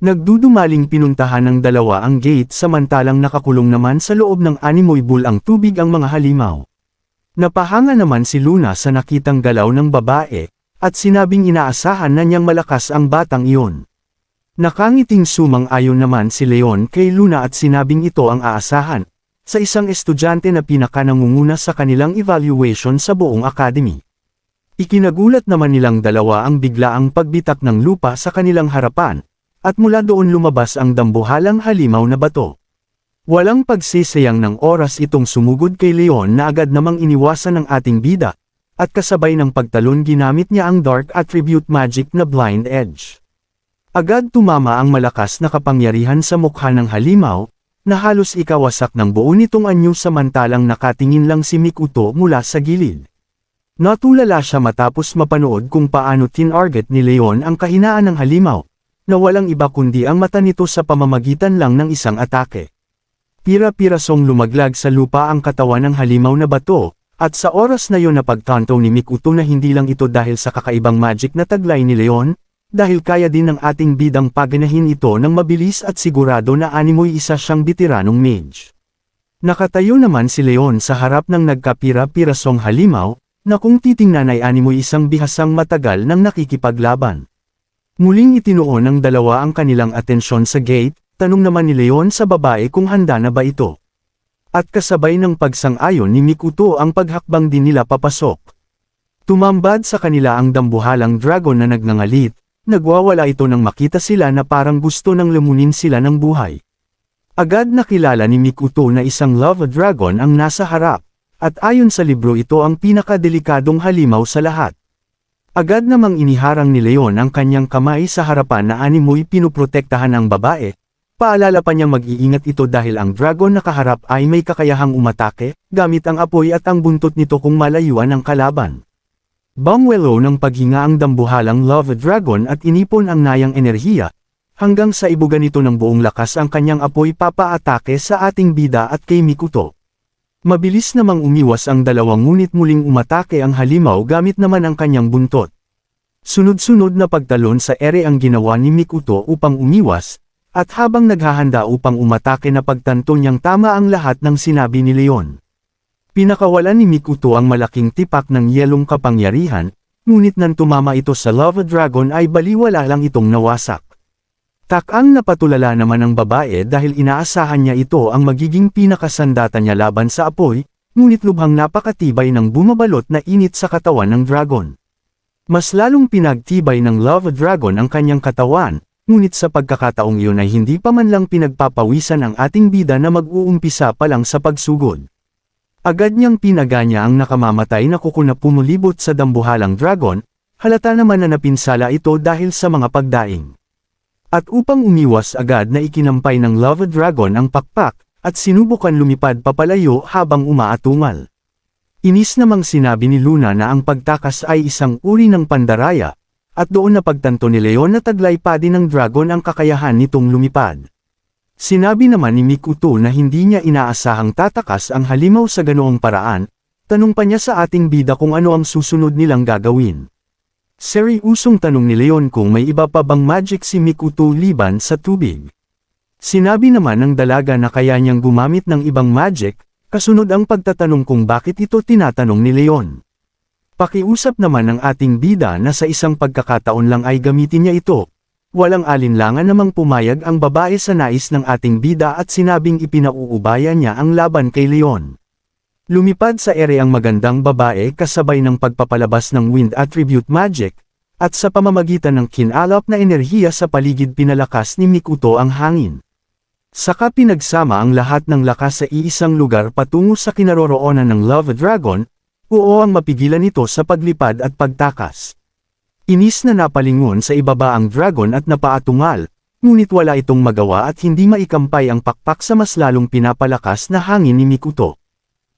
Nagdudumaling pinuntahan ng dalawa ang gate samantalang nakakulong naman sa loob ng animoy bull ang tubig ang mga halimaw. Napahanga naman si Luna sa nakitang galaw ng babae, at sinabing inaasahan na niyang malakas ang batang iyon. Nakangiting sumang-ayon naman si Leon kay Luna at sinabing ito ang aasahan, sa isang estudyante na pinakanangunguna sa kanilang evaluation sa buong academy. Ikinagulat naman nilang dalawa ang biglaang pagbitak ng lupa sa kanilang harapan, at mula doon lumabas ang dambuhalang halimaw na bato. Walang pagsisayang ng oras itong sumugod kay Leon na agad namang iniwasan ng ating bida, at kasabay ng pagtalon ginamit niya ang Dark Attribute Magic na Blind Edge. Agad tumama ang malakas na kapangyarihan sa mukha ng halimaw, na halos ikawasak ng buo nitong anyo samantalang nakatingin lang si Mikoto mula sa gilid. Natulala siya matapos mapanood kung paano tinarget ni Leon ang kahinaan ng halimaw, na walang iba kundi ang mata nito sa pamamagitan lang ng isang atake. Pira-pirasong lumaglag sa lupa ang katawan ng halimaw na bato, at sa oras na yon napagtanto ni Mikoto na hindi lang ito dahil sa kakaibang magic na taglay ni Leon, dahil kaya din ng ating bidang paganahin ito ng mabilis at sigurado na animoy isa siyang bitiranong mage. Nakatayo naman si Leon sa harap ng nagkapira-pirasong halimaw, na kung titingnan ay animoy isang bihasang matagal nang nakikipaglaban. Muling itinuon ng dalawa ang kanilang atensyon sa gate, tanong naman ni Leon sa babae kung handa na ba ito. At kasabay ng pagsang-ayon ni Mikoto ang paghakbang din nila papasok. Tumambad sa kanila ang dambuhalang dragon na nagngangalit, nagwawala ito nang makita sila na parang gusto nang lumunin sila ng buhay. Agad nakilala ni Mikoto na isang lava dragon ang nasa harap, at ayon sa libro ito ang pinakadelikadong halimaw sa lahat. Agad namang iniharang ni Leon ang kanyang kamay sa harapan na animoy pinuprotektahan ang babae. Paalala pa niyang mag-iingat ito dahil ang dragon na kaharap ay may kakayahang umatake, gamit ang apoy at ang buntot nito kung malayuan ang kalaban. Bangwelo ng paghinga ang dambuhalang lava dragon at inipon ang nayang enerhiya, hanggang sa ibuga nito ng buong lakas ang kanyang apoy papaatake sa ating bida at kay Mikoto. Mabilis namang umiwas ang dalawang ngunit muling umatake ang halimaw gamit naman ang kanyang buntot. Sunod-sunod na pagtalon sa ere ang ginawa ni Mikuto upang umiwas, at habang naghahanda upang umatake na pagtanto niyang tama ang lahat ng sinabi ni Leon. Pinakawalan ni Mikuto ang malaking tipak ng yelong kapangyarihan, ngunit nang tumama ito sa Lava Dragon ay baliwala lang itong nawasak. Takang napatulala naman ang babae dahil inaasahan niya ito ang magiging pinakasandata niya laban sa apoy, ngunit lubhang napakatibay ng bumabalot na init sa katawan ng dragon. Mas lalong pinagtibay ng Lava Dragon ang kanyang katawan, ngunit sa pagkakataong iyon ay hindi pa man lang pinagpapawisan ang ating bida na mag-uumpisa pa lang sa pagsugod. Agad niyang pinaganya ang nakamamatay na kuko na pumulibot sa dambuhalang dragon, halata naman na napinsala ito dahil sa mga pagdaing. At upang umiwas agad na ikinampay ng Lava Dragon ang pakpak, at sinubukan lumipad papalayo habang umaatungal. Inis namang sinabi ni Luna na ang pagtakas ay isang uri ng pandaraya, at doon na pagtanto ni Leon na taglay pa din ng dragon ang kakayahan nitong lumipad. Sinabi naman ni Mikuto na hindi niya inaasahang tatakas ang halimaw sa ganoong paraan, tanong pa niya sa ating bida kung ano ang susunod nilang gagawin. Seryusong tanong ni Leon kung may iba pa bang magic si Mikuto liban sa tubig. Sinabi naman ng dalaga na kaya niyang gumamit ng ibang magic, kasunod ang pagtatanong kung bakit ito tinatanong ni Leon. Pakiusap naman ng ating bida na sa isang pagkakataon lang ay gamitin niya ito. Walang alinlangan namang pumayag ang babae sa nais ng ating bida at sinabing ipinauubaya niya ang laban kay Leon. Lumipad sa ere ang magandang babae kasabay ng pagpapalabas ng wind attribute magic, at sa pamamagitan ng kinalap na enerhiya sa paligid pinalakas ni Mikuto ang hangin. Saka pinagsama ang lahat ng lakas sa iisang lugar patungo sa kinaroroonan ng Lava Dragon, oo ang mapigilan ito sa paglipad at pagtakas. Inis na napalingon sa ibaba ang dragon at napaatungal, ngunit wala itong magawa at hindi maikampay ang pakpak sa mas lalong pinapalakas na hangin ni Mikuto.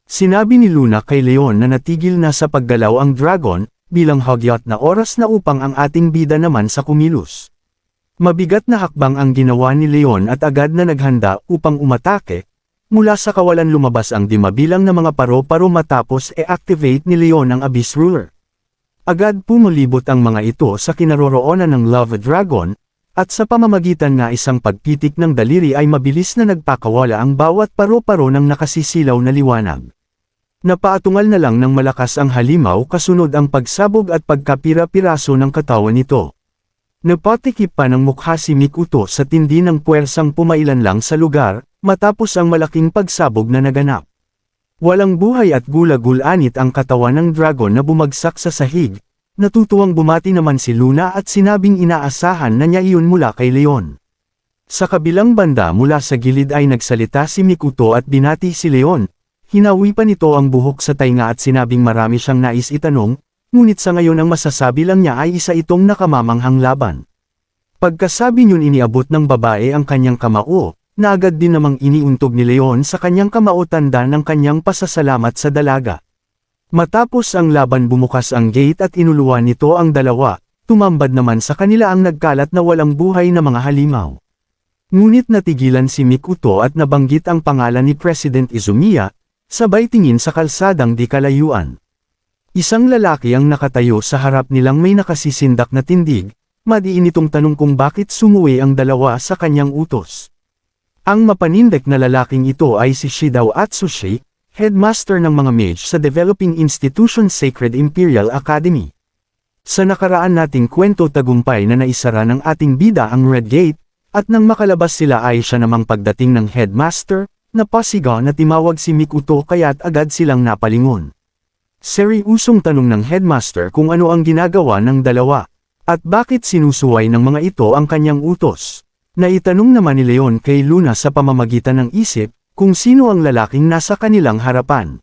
Sinabi ni Luna kay Leon na natigil na sa paggalaw ang dragon, bilang hagyat na oras na upang ang ating bida naman sa kumilos. Mabigat na hakbang ang ginawa ni Leon at agad na naghanda upang umatake, mula sa kawalan lumabas ang dimabilang na mga paro-paro matapos e-activate ni Leon ang Abyss Ruler. Agad pumulibot ang mga ito sa kinaroroonan ng Lava Dragon, at sa pamamagitan nga isang pagpitik ng daliri ay mabilis na nagpakawala ang bawat paro-paro ng nakasisilaw na liwanag. Napaatungal na lang ng malakas ang halimaw kasunod ang pagsabog at pagkapira-piraso ng katawan nito. Napatikip pa ng mukha si Mikuto sa tindi ng puwersang pumailan lang sa lugar, matapos ang malaking pagsabog na naganap. Walang buhay at gula-gulanit ang katawan ng dragon na bumagsak sa sahig. Natutuwang bumati naman si Luna at sinabing inaasahan na niya iyon mula kay Leon. Sa kabilang banda mula sa gilid ay nagsalita si Mikuto at binati si Leon. Hinawi pa nito ang buhok sa tainga at sinabing marami siyang nais itanong, ngunit sa ngayon ang masasabi lang niya ay isa itong nakamamanghang laban. Pagkasabi niyon iniabot ng babae ang kanyang kamao, na agad din namang iniuntog ni Leon sa kanyang kamao tanda ng kanyang pasasalamat sa dalaga. Matapos ang laban bumukas ang gate at inuluwan nito ang dalawa, tumambad naman sa kanila ang nagkalat na walang buhay na mga halimaw. Ngunit natigilan si Mikuto at nabanggit ang pangalan ni President Izumiya, sabay tingin sa kalsadang di kalayuan. Isang lalaki ang nakatayo sa harap nilang may nakasisindak na tindig, madiin itong tanong kung bakit sumuwi ang dalawa sa kanyang utos. Ang mapanindek na lalaking ito ay si Shidao Atsushi, headmaster ng mga mage sa Developing Institution Sacred Imperial Academy. Sa nakaraan nating kwento tagumpay na naisara ng ating bida ang Red Gate, at nang makalabas sila ay siya namang pagdating ng headmaster, napasigaw na timawag si Mikuto kaya't agad silang napalingon. Seryusong tanong ng headmaster kung ano ang ginagawa ng dalawa, at bakit sinusuway ng mga ito ang kanyang utos. Naitanong naman ni Leon kay Luna sa pamamagitan ng isip, kung sino ang lalaking nasa kanilang harapan.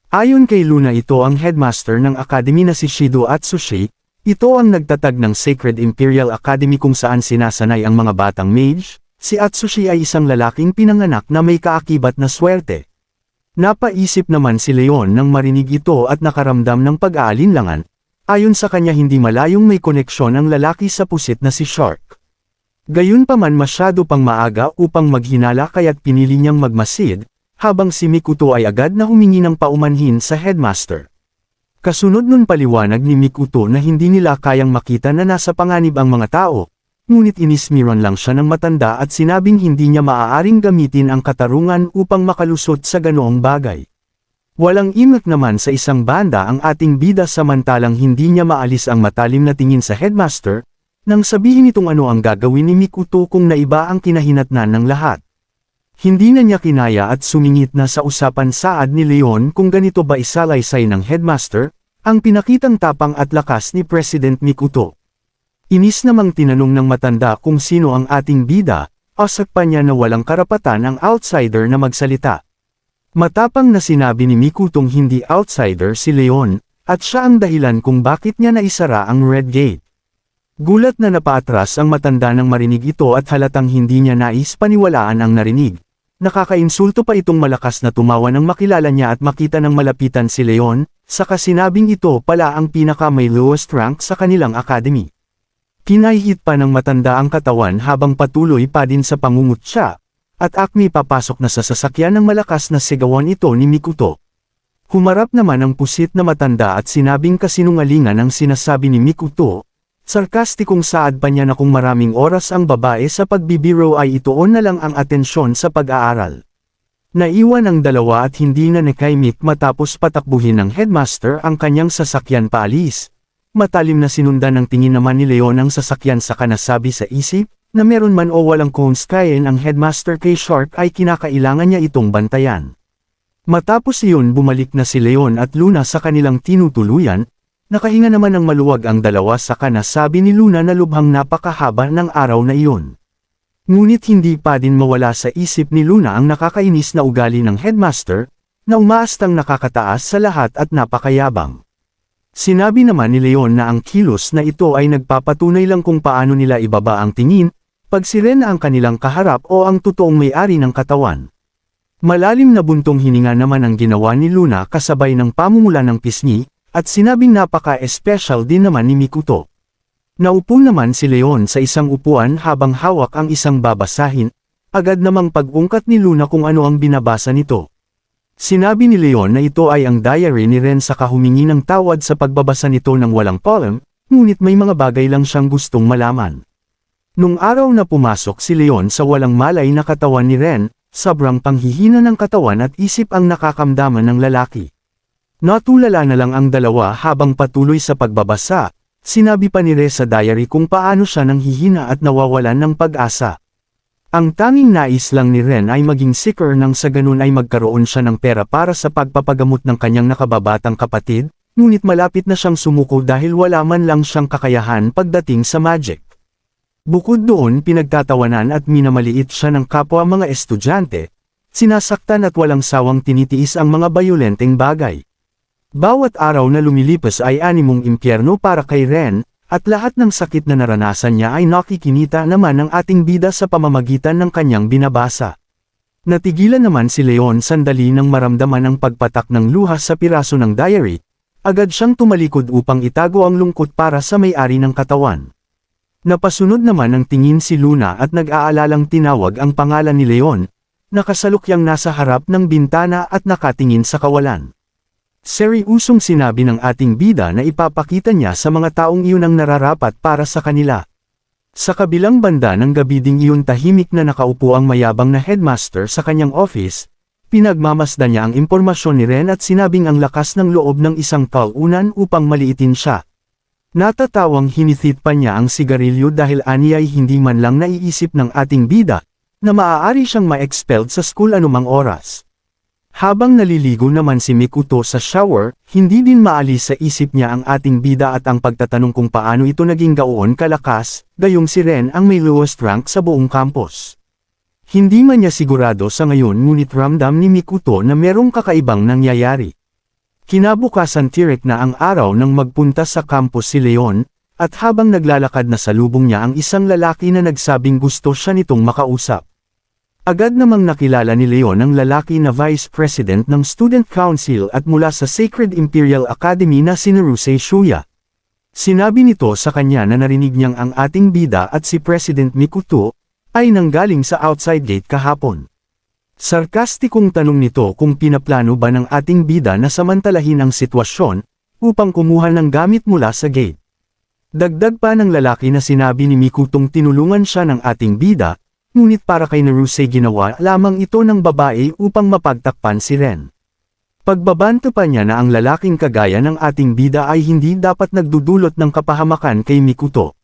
Ayon kay Luna ito ang headmaster ng academy na si Shidao Atsushi, ito ang nagtatag ng Sacred Imperial Academy kung saan sinasanay ang mga batang mage. Si Atsushi ay isang lalaking pinanganak na may kaakibat na swerte. Napaisip naman si Leon nang marinig ito at nakaramdam ng pag-aalinlangan, ayon sa kanya hindi malayong may koneksyon ang lalaki sa pusit na si Shark. Gayunpaman masyado pang maaga upang maghinala kaya't pinili niyang magmasid, habang si Mikuto ay agad na humingi ng paumanhin sa headmaster. Kasunod nun paliwanag ni Mikuto na hindi nila kayang makita na nasa panganib ang mga tao, ngunit inismiran lang siya ng matanda at sinabing hindi niya maaaring gamitin ang katarungan upang makalusot sa ganoong bagay. Walang imak naman sa isang banda ang ating bida samantalang hindi niya maalis ang matalim na tingin sa headmaster, nang sabihin itong ano ang gagawin ni Mikuto kung naiba ang kinahinatnan ng lahat. Hindi na niya kinaya at sumingit na sa usapan saad ni Leon kung ganito ba isalaysay ng headmaster, ang pinakitang tapang at lakas ni President Mikuto. Inis namang tinanong ng matanda kung sino ang ating bida, asak pa niya na walang karapatan ang outsider na magsalita. Matapang na sinabi ni Mikutong hindi outsider si Leon, at siya ang dahilan kung bakit niya naisara ang Red Gate. Gulat na napaatras ang matanda nang marinig ito at halatang hindi niya nais paniwalaan ang narinig. Nakakainsulto pa itong malakas na tumawa nang makilala niya at makita ng malapitan si Leon, saka sinabing ito pala ang pinaka may lowest rank sa kanilang academy. Pinahihit pa ng matanda ang katawan habang patuloy pa din sa pangungutya, at Acme papasok na sa sasakyan ng malakas na sigawan ito ni Mikuto. Humarap naman ang pusit na matanda at sinabing kasinungalingan ang sinasabi ni Mikuto. Sarkastikong saad pa niya na kung maraming oras ang babae sa pagbibiro ay ituon na lang ang atensyon sa pag-aaral. Naiwan ang dalawa at hindi na nakaimik matapos patakbuhin ng headmaster ang kanyang sasakyan paalis. Matalim na sinundan ng tingin naman ni Leon ang sasakyan sa kanasabi sa isip, na meron man o walang konskayin ang headmaster kay Shark ay kinakailangan niya itong bantayan. Matapos iyon bumalik na si Leon at Luna sa kanilang tinutuluyan. Nakahinga naman ng maluwag ang dalawa saka nasabi ni Luna na lubhang napakahaba ng araw na iyon. Ngunit hindi pa din mawala sa isip ni Luna ang nakakainis na ugali ng headmaster, na umaastang nakakataas sa lahat at napakayabang. Sinabi naman ni Leon na ang kilos na ito ay nagpapatunay lang kung paano nila ibaba ang tingin, pag si Ren ang kanilang kaharap o ang totoong may-ari ng katawan. Malalim na buntong hininga naman ang ginawa ni Luna kasabay ng pamumula ng pisngi, at sinabing napaka-espesyal din naman ni Mikuto. Naupo naman si Leon sa isang upuan habang hawak ang isang babasahin, agad namang pag-ungkat ni Luna kung ano ang binabasa nito. Sinabi ni Leon na ito ay ang diary ni Ren saka humingi ng tawad sa pagbabasa nito ng walang poem, ngunit may mga bagay lang siyang gustong malaman. Nung araw na pumasok si Leon sa walang malay na katawan ni Ren, sobrang panghihina ng katawan at isip ang nakakamdaman ng lalaki. Natulala na lang ang dalawa habang patuloy sa pagbabasa, sinabi pa ni Re sa diary kung paano siya nanghihina at nawawalan ng pag-asa. Ang tanging nais lang ni Ren ay maging sicker nang sa ganun ay magkaroon siya ng pera para sa pagpapagamot ng kanyang nakababatang kapatid, ngunit malapit na siyang sumuko dahil wala man lang siyang kakayahan pagdating sa magic. Bukod doon pinagtatawanan at minamaliit siya ng kapwa mga estudyante, sinasaktan at walang sawang tinitiis ang mga bayolenteng bagay. Bawat araw na lumilipas ay animong impyerno para kay Ren, at lahat ng sakit na naranasan niya ay nakikinita naman ng ating bida sa pamamagitan ng kanyang binabasa. Natigilan naman si Leon sandali nang maramdaman ang pagpatak ng luha sa piraso ng diary, agad siyang tumalikod upang itago ang lungkot para sa may-ari ng katawan. Napasunod naman ang tingin si Luna at nag-aalalang tinawag ang pangalan ni Leon, nakasalukyang nasa harap ng bintana at nakatingin sa kawalan. Seryusong sinabi ng ating bida na ipapakita niya sa mga taong iyon ang nararapat para sa kanila. Sa kabilang banda ng gabi ding iyon tahimik na nakaupo ang mayabang na headmaster sa kanyang office, pinagmamasdan niya ang impormasyon ni Ren at sinabing ang lakas ng loob ng isang talunan upang maliitin siya. Natatawang hinithit pa niya ang sigarilyo dahil aniyay hindi man lang naiisip ng ating bida, na maaari siyang ma-expelled sa school anumang oras. Habang naliligo naman si Mikuto sa shower, hindi din maalis sa isip niya ang ating bida at ang pagtatanong kung paano ito naging gaon kalakas, gayong si Ren ang may lowest rank sa buong campus. Hindi man niya sigurado sa ngayon ngunit ramdam ni Mikuto na merong kakaibang nangyayari. Kinabukasan tirik na ang araw nang magpunta sa campus si Leon, at habang naglalakad na salubong niya ang isang lalaki na nagsabing gusto siya nitong makausap. Agad namang nakilala ni Leon ang lalaki na Vice President ng Student Council at mula sa Sacred Imperial Academy na si Naruse Shuya. Sinabi nito sa kanya na narinig niyang ang ating bida at si President Mikuto ay nanggaling sa outside gate kahapon. Sarkastikong tanong nito kung pinaplano ba ng ating bida na samantalahin ang sitwasyon, upang kumuha ng gamit mula sa gate. Dagdag pa ng lalaki na sinabi ni Mikutong tinulungan siya ng ating bida, ngunit para kay Naruse ginawa lamang ito ng babae upang mapagtakpan si Ren. Pagbabanto pa niya na ang lalaking kagaya ng ating bida ay hindi dapat nagdudulot ng kapahamakan kay Mikuto.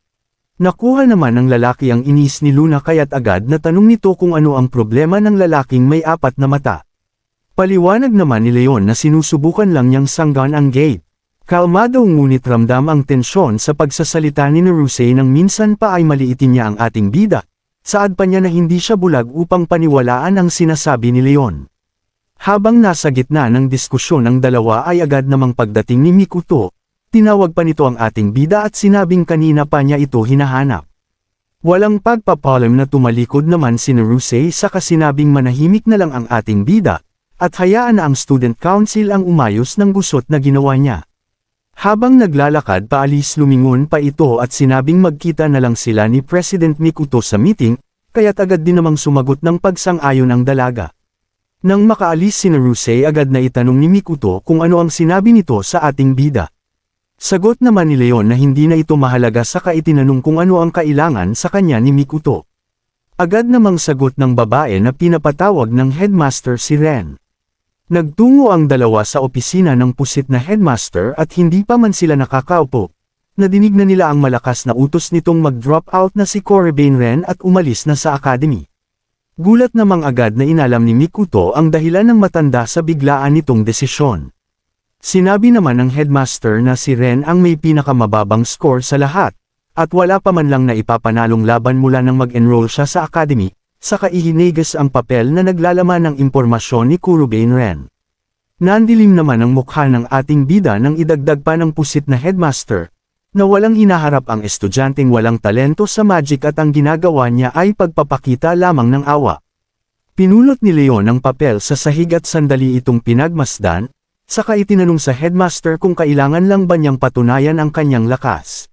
Nakuha naman ng lalaki ang inis ni Luna kaya't agad na tanong nito kung ano ang problema ng lalaking may 4 na mata. Paliwanag naman ni Leon na sinusubukan lang niyang sanggan ang gate. Kalmado ngunit ramdam ang tensyon sa pagsasalita ni Naruse nang minsan pa ay maliitin niya ang ating bida. Saad pa niya na hindi siya bulag upang paniwalaan ang sinasabi ni Leon. Habang nasa gitna ng diskusyon ang dalawa ay agad namang pagdating ni Mikuto, tinawag pa nito ang ating bida at sinabing kanina pa niya ito hinahanap. Walang pagpapalam na tumalikod naman si Naruse sa kasinabing manahimik na lang ang ating bida, at hayaan na ang student council ang umayos ng gusot na ginawa niya. Habang naglalakad paalis lumingon pa ito at sinabing magkita na lang sila ni President Mikuto sa meeting, kaya't agad din namang sumagot ng pagsang-ayon ang dalaga. Nang makaalis si Naruse agad na itanong ni Mikuto kung ano ang sinabi nito sa ating bida. Sagot naman ni Leon na hindi na ito mahalaga saka itinanong kung ano ang kailangan sa kanya ni Mikuto. Agad namang sagot ng babae na pinapatawag ng headmaster si Ren. Nagtungo ang dalawa sa opisina ng pusit na headmaster at hindi pa man sila nakakaupo. Nadinig na nila ang malakas na utos nitong mag-drop out na si Corbin Ren at umalis na sa academy. Gulat namang agad na inalam ni Mikuto ang dahilan ng matanda sa biglaan nitong desisyon. Sinabi naman ng headmaster na si Ren ang may pinakamababang score sa lahat, at wala pa man lang na ipapanalong laban mula nang mag-enroll siya sa academy, saka ihinigas ang papel na naglalaman ng impormasyon ni Corbin Ren. Nandilim naman ang mukha ng ating bida nang idagdag pa ng pusit na headmaster, na walang hinaharap ang estudyanteng walang talento sa magic at ang ginagawa niya ay pagpapakita lamang ng awa. Pinulot ni Leon ang papel sa sahig at sandali itong pinagmasdan, saka itinanong sa headmaster kung kailangan lang ba niyang patunayan ang kanyang lakas.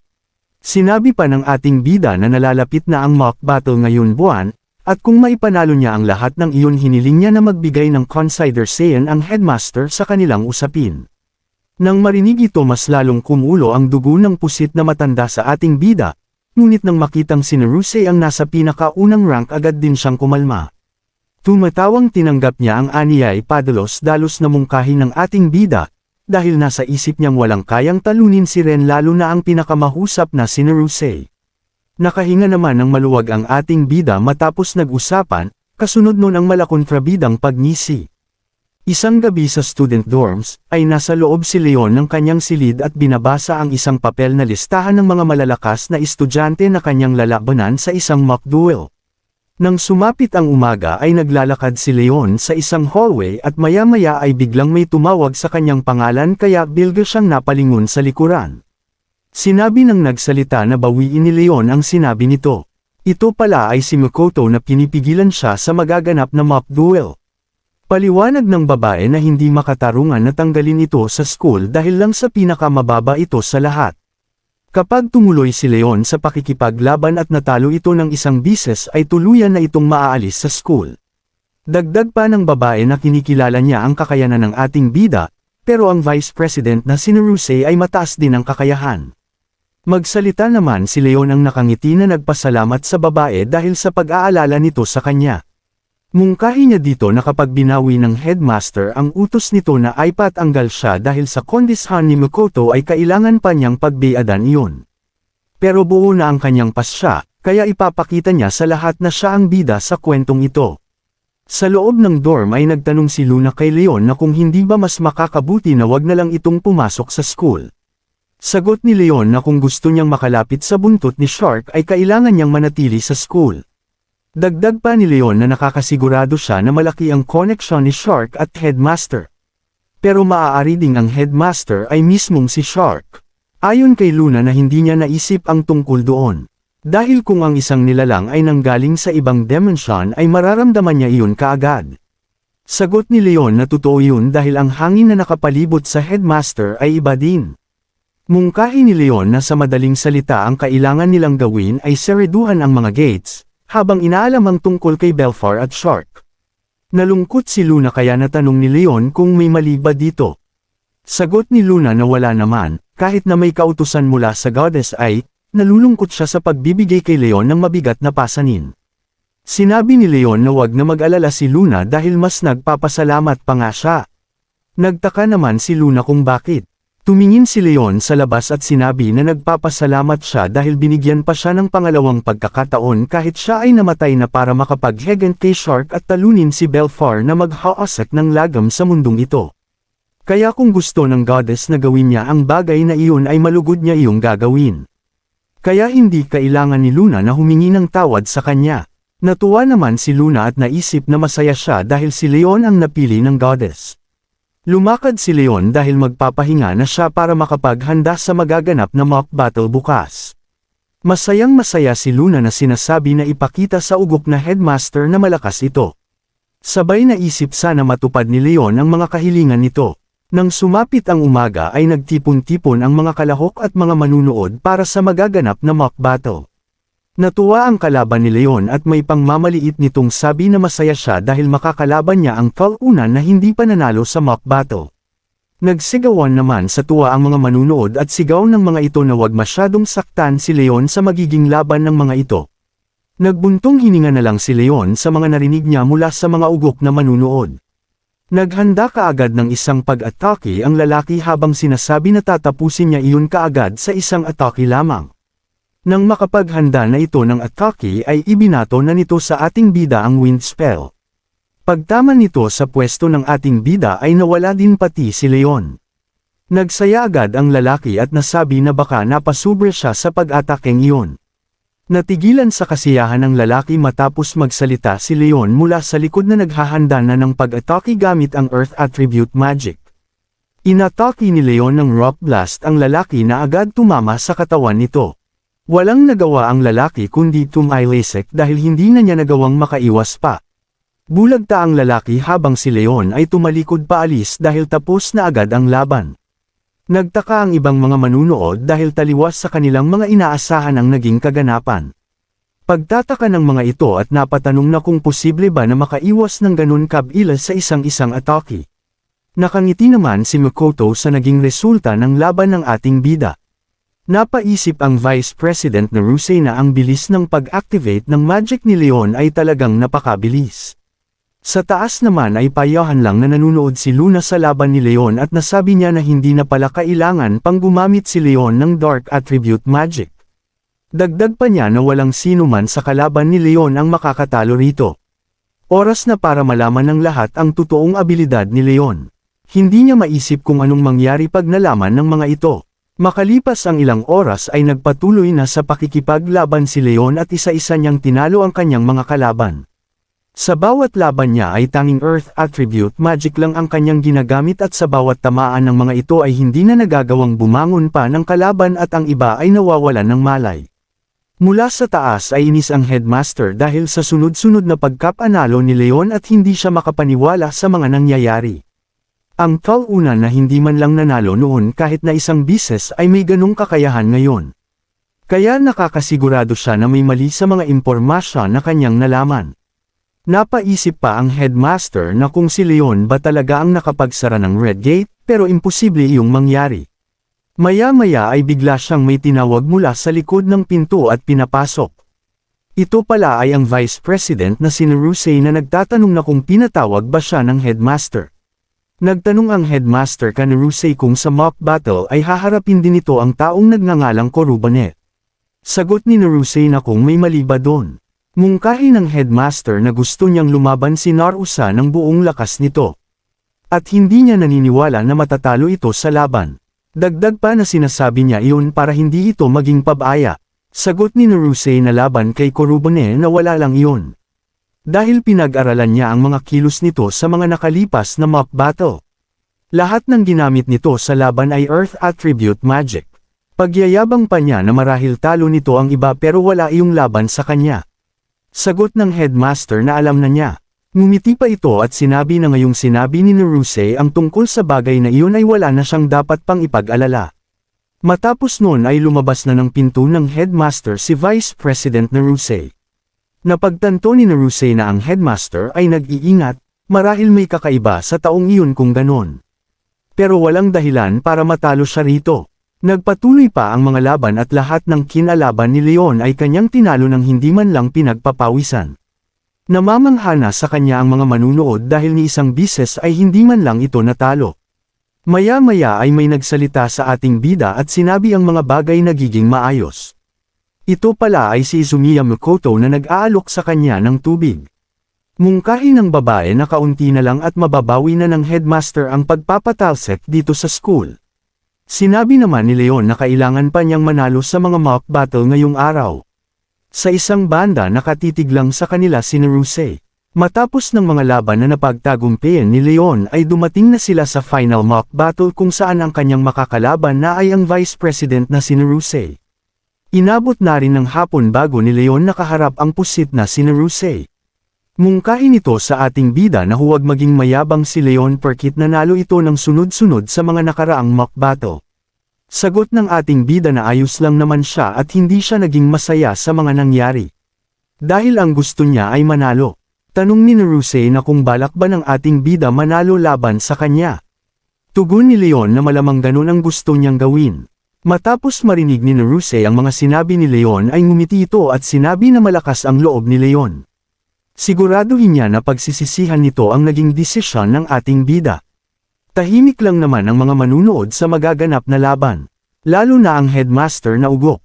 Sinabi pa ng ating bida na nalalapit na ang mock battle ngayon buwan, at kung maipanalo niya ang lahat ng iyon hiniling niya na magbigay ng consider sayan ang headmaster sa kanilang usapin. Nang marinig ito mas lalong kumulo ang dugo ng pusit na matanda sa ating bida, ngunit nang makitang si Naruse ang nasa pinakaunang rank agad din siyang kumalma. Tumatawang tinanggap niya ang aniyay padalos-dalos na mungkahi ng ating bida, dahil nasa isip niyang walang kayang talunin si Ren lalo na ang pinakamahusap na si Naruse. Nakahinga naman ng maluwag ang ating bida matapos nag-usapan, kasunod nun ang malakontrabidang pagngisi. Isang gabi sa student dorms, ay nasa loob si Leon ng kanyang silid at binabasa ang isang papel na listahan ng mga malalakas na estudyante na kanyang lalabanan sa isang mock duel. Nang sumapit ang umaga ay naglalakad si Leon sa isang hallway at maya-maya ay biglang may tumawag sa kanyang pangalan kaya bilga siyang napalingon sa likuran. Sinabi ng nagsalita na bawiin ni Leon ang sinabi nito. Ito pala ay si Mikoto na pinipigilan siya sa magaganap na mock duel. Paliwanag ng babae na hindi makatarungan na tanggalin ito sa school dahil lang sa pinakamababa ito sa lahat. Kapag tumuloy si Leon sa pakikipaglaban at natalo ito ng isang bises ay tuluyan na itong maaalis sa school. Dagdag pa ng babae na kinikilala niya ang kakayanan ng ating bida, pero ang vice president na si Naruse ay mataas din ang kakayahan. Magsalita naman si Leon ang nakangiti na nagpasalamat sa babae dahil sa pag-aalala nito sa kanya. Mungkahi niya dito na kapag binawi ng headmaster ang utos nito na ay patanggal siya dahil sa kondisyon ni Mikoto ay kailangan pa niyang pagbeadan iyon. Pero buo na ang kanyang pasya, kaya ipapakita niya sa lahat na siya ang bida sa kwentong ito. Sa loob ng dorm ay nagtanong si Luna kay Leon na kung hindi ba mas makakabuti na wag na lang itong pumasok sa school. Sagot ni Leon na kung gusto niyang makalapit sa buntot ni Shark ay kailangan niyang manatili sa school. Dagdag pa ni Leon na nakakasigurado siya na malaki ang koneksyon ni Shark at headmaster. Pero maaari ding ang headmaster ay mismong si Shark. Ayon kay Luna na hindi niya naisip ang tungkol doon. Dahil kung ang isang nilalang ay nanggaling sa ibang dimensyon ay mararamdaman niya iyon kaagad. Sagot ni Leon na totoo yun dahil ang hangin na nakapalibot sa headmaster ay iba din. Mungkahi ni Leon na sa madaling salita ang kailangan nilang gawin ay sereduhan ang mga gates, habang inaalam ang tungkol kay Belfar at Shark. Nalungkot si Luna kaya natanong ni Leon kung may mali ba dito. Sagot ni Luna na wala naman, kahit na may kautusan mula sa goddess ay, nalulungkot siya sa pagbibigay kay Leon ng mabigat na pasanin. Sinabi ni Leon na wag na mag-alala si Luna dahil mas nagpapasalamat pa nga siya. Nagtaka naman si Luna kung bakit. Tumingin si Leon sa labas at sinabi na nagpapasalamat siya dahil binigyan pa siya ng pangalawang pagkakataon kahit siya ay namatay na para makapag-hegant kay Shark at talunin si Belfar na maghawasak ng lagam sa mundong ito. Kaya kung gusto ng goddess na gawin niya ang bagay na iyon ay malugod niya iyong gagawin. Kaya hindi kailangan ni Luna na humingi ng tawad sa kanya. Natuwa naman si Luna at naisip na masaya siya dahil si Leon ang napili ng goddess. Lumakad si Leon dahil magpapahinga na siya para makapaghanda sa magaganap na mock battle bukas. Masayang masaya si Luna na sinasabi na ipakita sa ugok na headmaster na malakas ito. Sabay na isip sana matupad ni Leon ang mga kahilingan nito. Nang sumapit ang umaga ay nagtipon-tipon ang mga kalahok at mga manunood para sa magaganap na mock battle. Natuwa ang kalaban ni Leon at may pangmamaliit nitong sabi na masaya siya dahil makakalaban niya ang kalunan na hindi pa nanalo sa mock battle. Nagsigawan naman sa tuwa ang mga manunood at sigaw ng mga ito na wag masyadong saktan si Leon sa magiging laban ng mga ito. Nagbuntong hininga na lang si Leon sa mga narinig niya mula sa mga ugok na manunood. Naghanda kaagad ng isang pag-atake ang lalaki habang sinasabi na tatapusin niya iyon kaagad sa isang atake lamang. Nang makapaghanda na ito ng atake ay ibinato na nito sa ating bida ang wind spell. Pagtama nito sa pwesto ng ating bida ay nawala din pati si Leon. Nagsaya agad ang lalaki at nasabi na baka napasubre siya sa pag-atakeng iyon. Natigilan sa kasiyahan ng lalaki matapos magsalita si Leon mula sa likod na naghahanda na ng pag-atake gamit ang Earth Attribute Magic. Inatake ni Leon ng Rock Blast ang lalaki na agad tumama sa katawan nito. Walang nagawa ang lalaki kundi tumailesek dahil hindi na niya nagawang makaiwas pa. Bulagta ang lalaki habang si Leon ay tumalikod paalis dahil tapos na agad ang laban. Nagtaka ang ibang mga manunood dahil taliwas sa kanilang mga inaasahan ang naging kaganapan. Pagtataka ng mga ito at napatanong na kung posible ba na makaiwas ng ganun kabila sa isang-isang atake. Nakangiti naman si Makoto sa naging resulta ng laban ng ating bida. Napaisip ang Vice President na Rusey na ang bilis ng pag-activate ng magic ni Leon ay talagang napakabilis. Sa taas naman ay payahan lang na nanunood si Luna sa laban ni Leon at nasabi niya na hindi na pala kailangan pang gumamit si Leon ng Dark Attribute Magic. Dagdag pa niya na walang sino man sa kalaban ni Leon ang makakatalo rito. Oras na para malaman ng lahat ang totoong abilidad ni Leon. Hindi niya maisip kung anong mangyari pag nalaman ng mga ito. Makalipas ang ilang oras ay nagpatuloy na sa pakikipaglaban si Leon at isa-isa niyang tinalo ang kanyang mga kalaban. Sa bawat laban niya ay tanging Earth Attribute Magic lang ang kanyang ginagamit at sa bawat tamaan ng mga ito ay hindi na nagagawang bumangon pa ng kalaban at ang iba ay nawawalan ng malay. Mula sa taas ay inis ang headmaster dahil sa sunod-sunod na pagkapanalo ni Leon at hindi siya makapaniwala sa mga nangyayari. Ang kalunan na hindi man lang nanalo noon kahit na isang bises ay may ganong kakayahan ngayon. Kaya nakakasigurado siya na may mali sa mga impormasyon na kanyang nalaman. Napaisip pa ang headmaster na kung si Leon ba talaga ang nakapagsara ng Red Gate, pero imposible iyong mangyari. Maya-maya ay bigla siyang may tinawag mula sa likod ng pinto at pinapasok. Ito pala ay ang Vice President na si Rusey na nagtatanong na kung pinatawag ba siya ng headmaster. Nagtanong ang headmaster kay Rusey kung sa mock battle ay haharapin din ito ang taong nagngangalang Corubanet. Sagot ni Rusey na kung may mali ba doon. Mungkahi ng headmaster na gusto niyang lumaban si Narusa ng buong lakas nito. At hindi niya naniniwala na matatalo ito sa laban. Dagdag pa na sinasabi niya iyon para hindi ito maging pabaya. Sagot ni Rusey na laban kay Corubanet na wala lang iyon. Dahil pinag-aralan niya ang mga kilos nito sa mga nakalipas na mock battle. Lahat ng ginamit nito sa laban ay Earth Attribute Magic. Pagyayabang pa niya na marahil talo nito ang iba pero wala iyong laban sa kanya. Sagot ng headmaster na alam na niya. Ngumiti pa ito at sinabi na ngayong sinabi ni Rusey ang tungkol sa bagay na iyon ay wala na siyang dapat pang ipag-alala. Matapos noon ay lumabas na ng pinto ng headmaster si Vice President Rusey. Napagtanto ni Rusey na ang headmaster ay nag-iingat, marahil may kakaiba sa taong iyon kung ganon. pero walang dahilan para matalo siya rito. Nagpatuloy pa ang mga laban at lahat ng kinalaban ni Leon ay kanyang tinalo ng hindi man lang pinagpapawisan. Namamangha na sa kanya ang mga manunood dahil ni isang bises ay hindi man lang ito natalo. Maya-maya ay may nagsalita sa ating bida at sinabi ang mga bagay nagiging maayos. Ito pala ay si Izumiya Makoto na nag-aalok sa kanya ng tubig. Mungkahi ng babae na kaunti na lang at mababawi na ng headmaster ang pagpapatalsik dito sa school. Sinabi naman ni Leon na kailangan pa niyang manalo sa mga mock battle ngayong araw. Sa isang banda nakatitig lang sa kanila si Naruse. Matapos ng mga laban na napagtagumpayan ni Leon ay dumating na sila sa final mock battle kung saan ang kanyang makakalaban na ay ang Vice President na si Naruse. Inabot na rin ng hapon bago ni Leon nakaharap ang pusit na si Naruse. Mungkahi nito sa ating bida na huwag maging mayabang si Leon porkit nanalo ito ng sunod-sunod sa mga nakaraang mock battle. Sagot ng ating bida na ayos lang naman siya at hindi siya naging masaya sa mga nangyari. Dahil ang gusto niya ay manalo. Tanong ni Naruse na kung balak ba ng ating bida manalo laban sa kanya. Tugon ni Leon na malamang ganun ang gusto niyang gawin. Matapos marinig ni Naruse ang mga sinabi ni Leon ay ngumiti ito at sinabi na malakas ang loob ni Leon. Siguraduhin niya na pagsisisihan nito ang naging desisyon ng ating bida. Tahimik lang naman ang mga manunood sa magaganap na laban. Lalo na ang headmaster na ugok.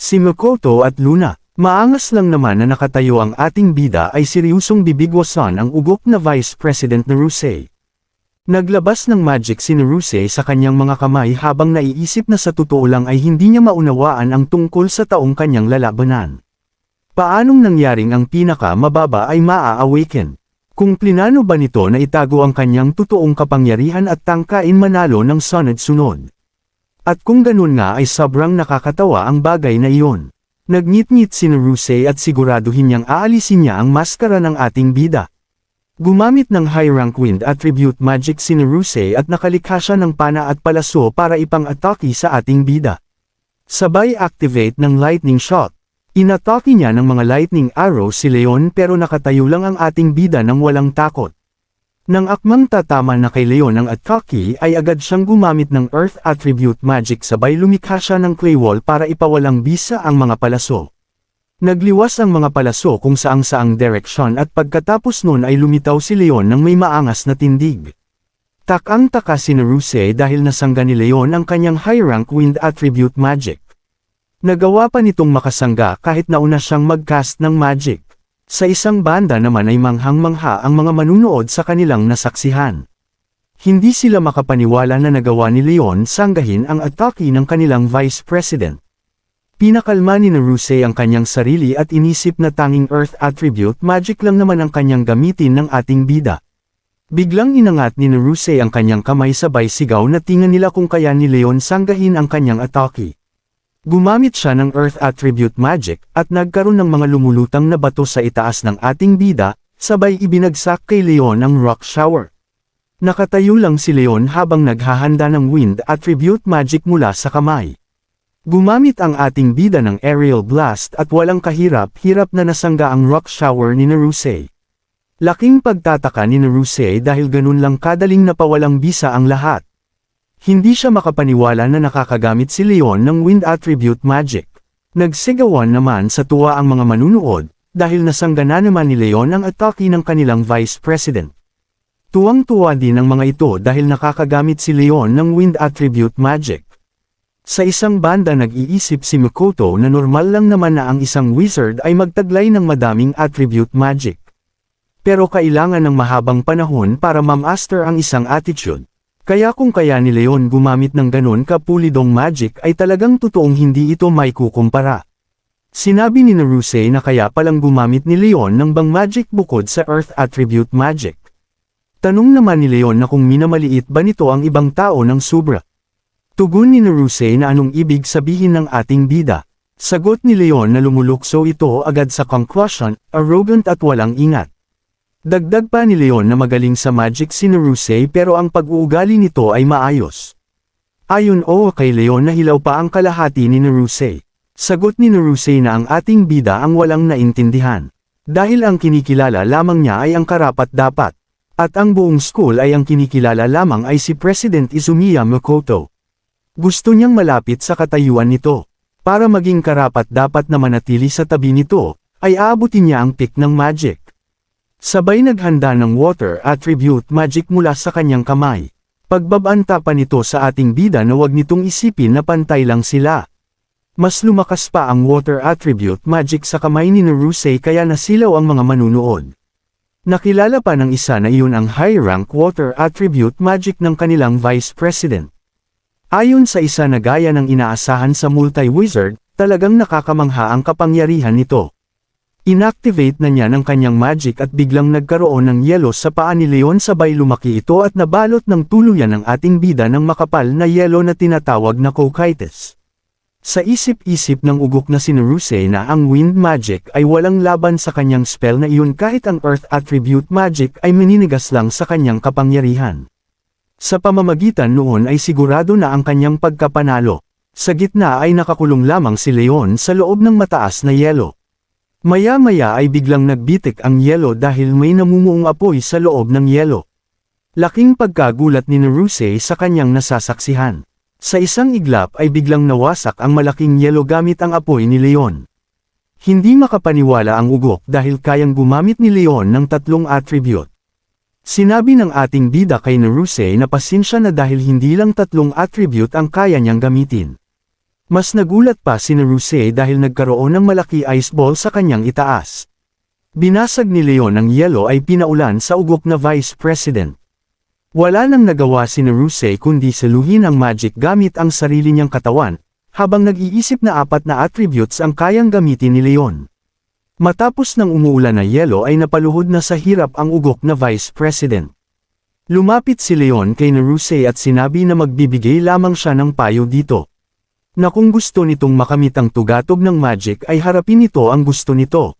Si Makoto at Luna. Maangas lang naman na nakatayo ang ating bida ay seryosong bibigwasan ang ugok na Vice President Naruse. Naglabas ng magic si Naruse sa kanyang mga kamay habang naiisip na sa totoo lang ay hindi niya maunawaan ang tungkol sa taong kanyang lalabanan. Paanong nangyaring ang pinaka-mababa ay maa-awaken? Kung plinano ba nito na itago ang kanyang totoong kapangyarihan at tangkain manalo ng sunod-sunod? At kung ganun nga ay sobrang nakakatawa ang bagay na iyon. Nagngit-ngit si Naruse at siguraduhin niyang aalisin niya ang maskara ng ating bida. Gumamit ng high rank wind attribute magic si Naruse at nakalikha siya ng pana at palaso para ipang-atake sa ating bida. Sabay activate ng lightning shot. Inatake niya ng mga lightning arrow si Leon pero nakatayo lang ang ating bida ng walang takot. Nang akmang tatama na kay Leon ang atake ay agad siyang gumamit ng earth attribute magic sabay lumikha siya ng clay wall para ipawalang bisa ang mga palaso. Nagliwas ang mga palaso kung saang-saang direksyon at pagkatapos nun ay lumitaw si Leon ng may maangas na tindig. Takang-taka si Naruse dahil nasangga ni Leon ang kanyang high rank wind attribute magic. Nagawa pa nitong makasangga kahit nauna siyang mag-cast ng magic. Sa isang banda naman ay manghang-mangha ang mga manunood sa kanilang nasaksihan. Hindi sila makapaniwala na nagawa ni Leon sanggahin ang atake ng kanilang Vice President. Pinakalma ni Naruse ang kanyang sarili at inisip na tanging Earth Attribute Magic lang naman ang kanyang gamitin ng ating bida. Biglang inangat ni Naruse ang kanyang kamay sabay sigaw na tingnan nila kung kaya ni Leon sanggahin ang kanyang atake. Gumamit siya ng Earth Attribute Magic at nagkaroon ng mga lumulutang na bato sa itaas ng ating bida, sabay ibinagsak kay Leon ang Rock Shower. Nakatayo lang si Leon habang naghahanda ng Wind Attribute Magic mula sa kamay. Gumamit ang ating bida ng Aerial Blast at walang kahirap-hirap na nasangga ang Rock Shower ni Naruse. Laking pagtataka ni Naruse dahil ganun lang kadaling napawalang bisa ang lahat. Hindi siya makapaniwala na nakakagamit si Leon ng Wind Attribute Magic. Nagsigawan naman sa tuwa ang mga manunood, dahil nasangga na naman ni Leon ang atake ng kanilang Vice President. Tuwang-tuwa din ang mga ito dahil nakakagamit si Leon ng Wind Attribute Magic. Sa isang banda nag-iisip si Makoto na normal lang naman na ang isang wizard ay magtaglay ng madaming attribute magic. Pero kailangan ng mahabang panahon para ma-master ang isang attitude. Kaya kung kaya ni Leon gumamit ng ganon kapulidong magic ay talagang totoong hindi ito may kukumpara. Sinabi ni Naruse na kaya palang gumamit ni Leon ng bang magic bukod sa Earth Attribute Magic. Tanong naman ni Leon na kung minamaliit ba nito ang ibang tao ng sobra. Tugon ni Naruse na anong ibig sabihin ng ating bida. Sagot ni Leon na lumulukso ito agad sa conclusion, arrogant at walang ingat. Dagdag pa ni Leon na magaling sa magic si Naruse pero ang pag-uugali nito ay maayos. Ayon kay Leon na hilaw pa ang kalahati ni Naruse. Sagot ni Naruse na ang ating bida ang walang naintindihan. Dahil ang kinikilala lamang niya ay ang karapat-dapat. At ang buong school ay ang kinikilala lamang ay si President Izumiya Makoto. Gusto niyang malapit sa katayuan nito. Para maging karapat-dapat na manatili sa tabi nito, ay aabutin niya ang pick ng magic. Sabay naghanda ng water attribute magic mula sa kanyang kamay. Pagbabanta pa nito sa ating bida na wag nitong isipin na pantay lang sila. Mas lumakas pa ang water attribute magic sa kamay ni Naruse kaya nasilaw ang mga manunood. Nakilala pa ng isa na iyon ang high-rank water attribute magic ng kanilang Vice President. Ayon sa isa na gaya ng inaasahan sa multi-wizard, talagang nakakamangha ang kapangyarihan nito. Inactivate na niya ng kanyang magic at biglang nagkaroon ng yelo sa paa ni Leon sabay lumaki ito at nabalot ng tuluyan ang ating bida ng makapal na yelo na tinatawag na Cocytus. Sa isip-isip ng ugok na si Naruse na ang wind magic ay walang laban sa kanyang spell na iyon kahit ang earth attribute magic ay maninigas lang sa kanyang kapangyarihan. Sa pamamagitan noon ay sigurado na ang kanyang pagkapanalo. Sa gitna ay nakakulong lamang si Leon sa loob ng mataas na yelo. Maya-maya ay biglang nagbitik ang yelo dahil may namumuong apoy sa loob ng yelo. Laking pagkagulat ni Naruse sa kanyang nasasaksihan. Sa isang iglap ay biglang nawasak ang malaking yelo gamit ang apoy ni Leon. Hindi makapaniwala ang ugok dahil kayang gumamit ni Leon ng 3 attribute. Sinabi ng ating bida kay Naruse na pasensya na dahil hindi lang 3 attribute ang kaya niyang gamitin. Mas nagulat pa si Naruse dahil nagkaroon ng malaki ice ball sa kanyang itaas. Binasag ni Leon ang yelo ay pinaulan sa ugok na Vice President. Wala nang nagawa si Naruse kundi saluhin ang magic gamit ang sarili niyang katawan, habang nag-iisip na 4 na attributes ang kayang gamitin ni Leon. Matapos ng umuulan na yelo ay napaluhod na sa hirap ang ugok na Vice President. Lumapit si Leon kay Naruse at sinabi na magbibigay lamang siya ng payo dito. Na kung gusto nitong makamit ang tugatog ng magic ay harapin nito ang gusto nito.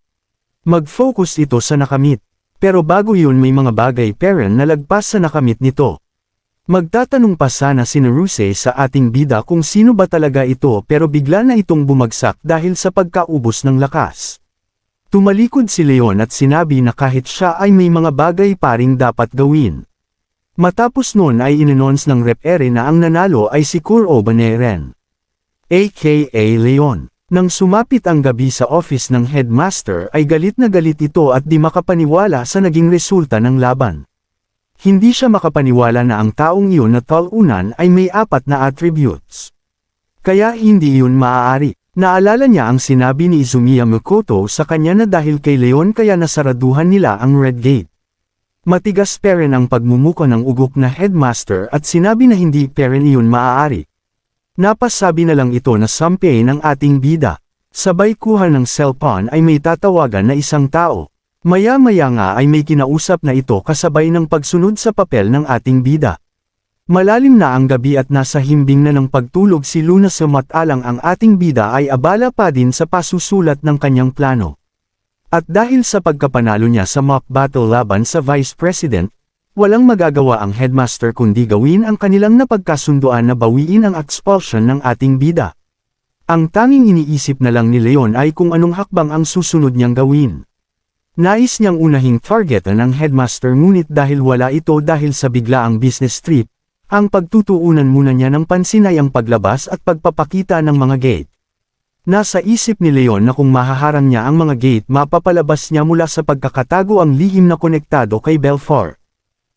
Mag-focus ito sa nakamit. Pero bago yun may mga bagay na lagpas sa nakamit nito. Magtatanong pa sana si Naruse sa ating bida kung sino ba talaga ito pero bigla na itong bumagsak dahil sa pagkaubos ng lakas. Tumalikod si Leon at sinabi na kahit siya ay may mga bagay pa ring dapat gawin. Matapos noon ay inannounce ng Rep-Ere na ang nanalo ay si Kuro Baneren, aka Leon. Nang sumapit ang gabi sa office ng headmaster ay galit na galit ito at di makapaniwala sa naging resulta ng laban. Hindi siya makapaniwala na ang taong iyon na talunan ay may 4 na attributes. Kaya hindi iyon maaari. Naalala niya ang sinabi ni Izumiya Makoto sa kanya na dahil kay Leon kaya nasaraduhan nila ang Red Gate. Matigas pa rin ang pagmumuko ng ugok na headmaster at sinabi na hindi pa rin iyon maaari. Napasabi na lang ito na sampay ng ating bida. Sabay kuha ng cellphone ay may tatawagan na isang tao. Maya-maya nga ay may kinausap na ito kasabay ng pagsunod sa papel ng ating bida. Malalim na ang gabi at nasa himbing na ng pagtulog si Luna samantalang ang ating bida ay abala pa din sa pasusulat ng kanyang plano. At dahil sa pagkapanalo niya sa mock battle laban sa Vice President, walang magagawa ang headmaster kundi gawin ang kanilang napagkasunduan na bawiin ang expulsion ng ating bida. Ang tanging iniisip na lang ni Leon ay kung anong hakbang ang susunod niyang gawin. Nais niyang unahing targetan ang headmaster ngunit dahil wala ito dahil sa biglaang business trip, ang pagtutuunan muna niya ng pansin ay ang paglabas at pagpapakita ng mga gate. Nasa isip ni Leon na kung mahaharang niya ang mga gate mapapalabas niya mula sa pagkakatago ang lihim na konektado kay Belfort.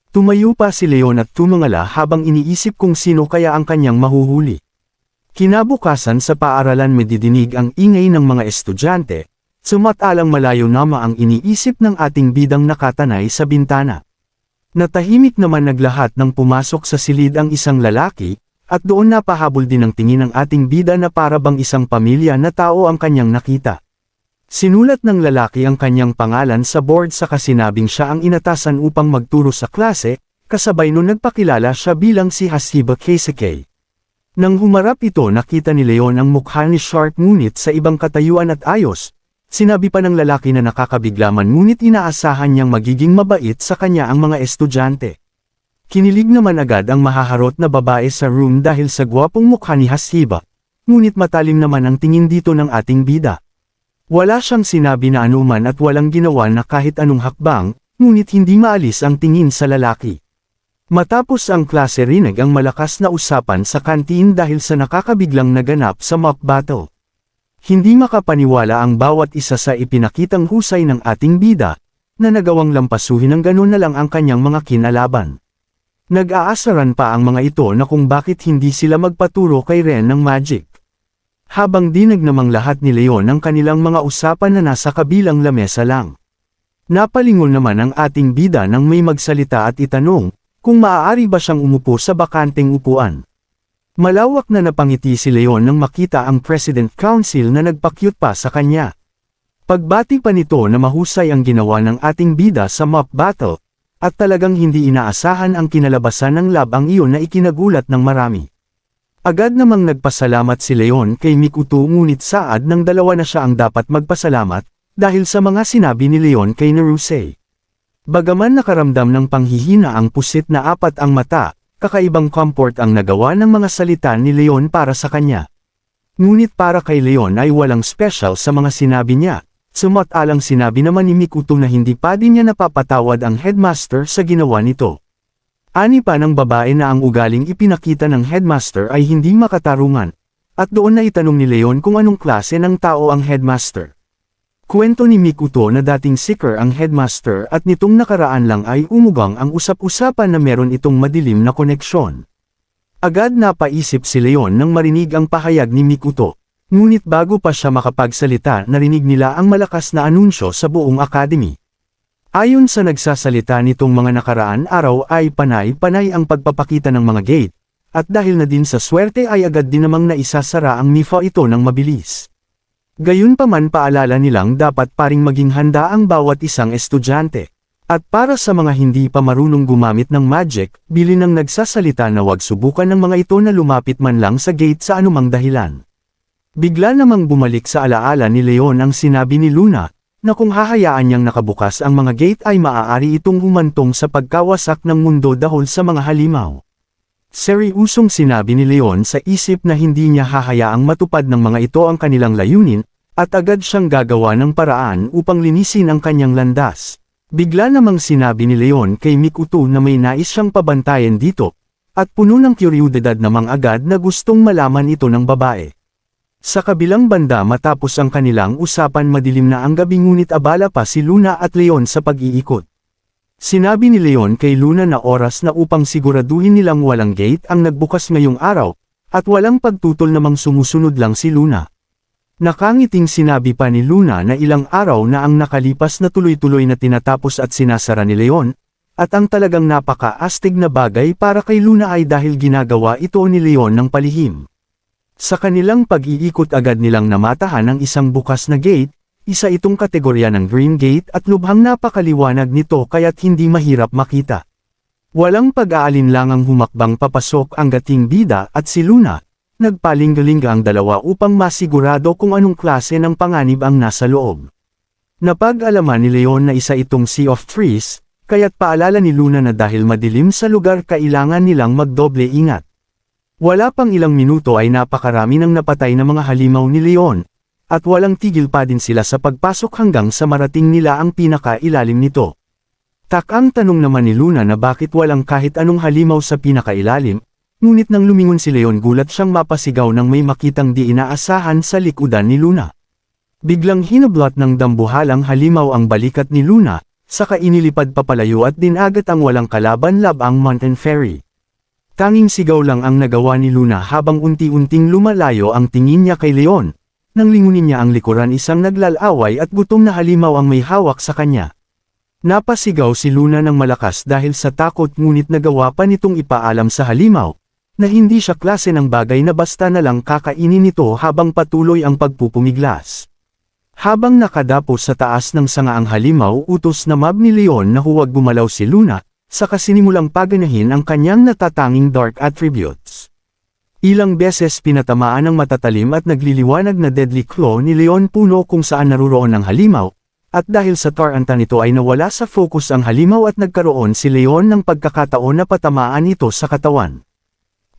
Tumayo pa si Leon at tumangala habang iniisip kung sino kaya ang kanyang mahuhuli. Kinabukasan sa paaralan madidinig ang ingay ng mga estudyante, samantalang malayo nama ang iniisip ng ating bidang nakatanay sa bintana. Natahimik naman naglahat nang pumasok sa silid ang isang lalaki, at doon napahabol din ang tingin ng ating bida na para bang isang pamilya na tao ang kanyang nakita. Sinulat ng lalaki ang kanyang pangalan sa board saka sinabing siya ang inatasan upang magturo sa klase, kasabay nun nagpakilala siya bilang si Hasiba Keisuke. Nang humarap ito nakita ni Leon ang mukha ni Shark ngunit sa ibang katayuan at ayos. Sinabi pa ng lalaki na nakakabiglaman ngunit inaasahan niyang magiging mabait sa kanya ang mga estudyante. Kinilig naman agad ang mahaharot na babae sa room dahil sa gwapong mukha ni Hasiba, ngunit matalim naman ang tingin dito ng ating bida. Wala siyang sinabi na anuman at walang ginawa na kahit anong hakbang, ngunit hindi maalis ang tingin sa lalaki. Matapos ang klase rinig ang malakas na usapan sa kantin dahil sa nakakabiglang naganap sa mock battle. Hindi makapaniwala ang bawat isa sa ipinakitang husay ng ating bida, na nagawang lampasuhin ng ganun na lang ang kanyang mga kinalaban. Nag-aasaran pa ang mga ito na kung bakit hindi sila magpaturo kay Ren ng magic. Habang dinag namang lahat ni Leon ang kanilang mga usapan na nasa kabilang lamesa lang. Napalingon naman ang ating bida nang may magsalita at itanong, kung maaari ba siyang umupo sa bakanteng upuan. Malawak na napangiti si Leon nang makita ang President Council na nagpakyut pa sa kanya. Pagbati pa nito na mahusay ang ginawa ng ating bida sa mock battle, at talagang hindi inaasahan ang kinalabasan ng labang iyon na ikinagulat ng marami. Agad namang nagpasalamat si Leon kay Mikuto ngunit saad ng dalawa na siya ang dapat magpasalamat, dahil sa mga sinabi ni Leon kay Naruse. Bagaman nakaramdam ng panghihina ang pusit na apat ang mata, kakaibang comfort ang nagawa ng mga salita ni Leon para sa kanya. Ngunit para kay Leon ay walang special sa mga sinabi niya, sumatalang sinabi naman ni Mikuto na hindi pa din niya napapatawad ang headmaster sa ginawa nito. Ani pa ng babae na ang ugaling ipinakita ng headmaster ay hindi makatarungan, at doon na itanong ni Leon kung anong klase ng tao ang headmaster. Kwento ni Mikuto na dating seeker ang headmaster at nitong nakaraan lang ay umugang ang usap-usapan na meron itong madilim na koneksyon. Agad napaisip si Leon nang marinig ang pahayag ni Mikuto, ngunit bago pa siya makapagsalita narinig nila ang malakas na anunsyo sa buong academy. Ayon sa nagsasalita nitong mga nakaraan araw ay panay-panay ang pagpapakita ng mga gate, at dahil na din sa swerte ay agad din namang naisasara ang MIFA ito ng mabilis. Gayunpaman paalala nilang dapat paring maging handa ang bawat isang estudyante. At para sa mga hindi pa marunong gumamit ng magic, bili ng nagsasalita na wag subukan ng mga ito na lumapit man lang sa gate sa anumang dahilan. Bigla namang bumalik sa alaala ni Leon ang sinabi ni Luna, na kung hahayaan niyang nakabukas ang mga gate ay maaari itong humantong sa pagkawasak ng mundo dahil sa mga halimaw. Seryusong sinabi ni Leon sa isip na hindi niya hahayaang matupad ng mga ito ang kanilang layunin, at agad siyang gagawa ng paraan upang linisin ang kanyang landas. Bigla namang sinabi ni Leon kay Mikuto na may nais siyang pabantayan dito, at puno ng kuryudidad namang agad na gustong malaman ito ng babae. Sa kabilang banda matapos ang kanilang usapan madilim na ang gabi ngunit abala pa si Luna at Leon sa pag-iikot. Sinabi ni Leon kay Luna na oras na upang siguraduhin nilang walang gate ang nagbukas ngayong araw, at walang pagtutol namang sumusunod lang si Luna. Nakangiting sinabi pa ni Luna na ilang araw na ang nakalipas na tuloy-tuloy na tinatapos at sinasara ni Leon, at ang talagang napaka-astig na bagay para kay Luna ay dahil ginagawa ito ni Leon ng palihim. Sa kanilang pag-iikot agad nilang namatahan ang isang bukas na gate, isa itong kategorya ng Green Gate at lubhang napakaliwanag nito kaya't hindi mahirap makita. Walang pag-aalinlangang humakbang papasok ang gating bida at si Luna, nagpalinggalinga ang dalawa upang masigurado kung anong klase ng panganib ang nasa loob. Napag-alaman ni Leon na isa itong Sea of Trees, kaya't paalala ni Luna na dahil madilim sa lugar kailangan nilang magdoble ingat. Wala pang ilang minuto ay napakarami ng napatay na mga halimaw ni Leon, at walang tigil pa din sila sa pagpasok hanggang sa marating nila ang pinakailalim nito. Takang tanong naman ni Luna na bakit walang kahit anong halimaw sa pinakailalim, ngunit nang lumingon si Leon gulat siyang mapasigaw nang may makitang di inaasahan sa likudan ni Luna. Biglang hinablot ng dambuhalang halimaw ang balikat ni Luna, saka inilipad papalayo at dinagat ang walang kalaban-labang Mountain Fairy. Tanging sigaw lang ang nagawa ni Luna habang unti-unting lumalayo ang tingin niya kay Leon. Nang lingunin niya ang likuran isang naglalaway at gutom na halimaw ang may hawak sa kanya. Napasigaw si Luna ng malakas dahil sa takot ngunit nagawa pa nitong ipaalam sa halimaw, na hindi siya klase ng bagay na basta na lang kakainin nito habang patuloy ang pagpupumiglas. Habang nakadapo sa taas ng sangaang halimaw utos na Mab ni Leon na huwag gumalaw si Luna, saka sinimulang paganahin ang kanyang natatanging dark attributes. Ilang beses pinatamaan ng matatalim at nagliliwanag na deadly claw ni Leon puno kung saan naruroon ang halimaw, at dahil sa taranta nito ay nawala sa focus ang halimaw at nagkaroon si Leon ng pagkakataon na patamaan ito sa katawan.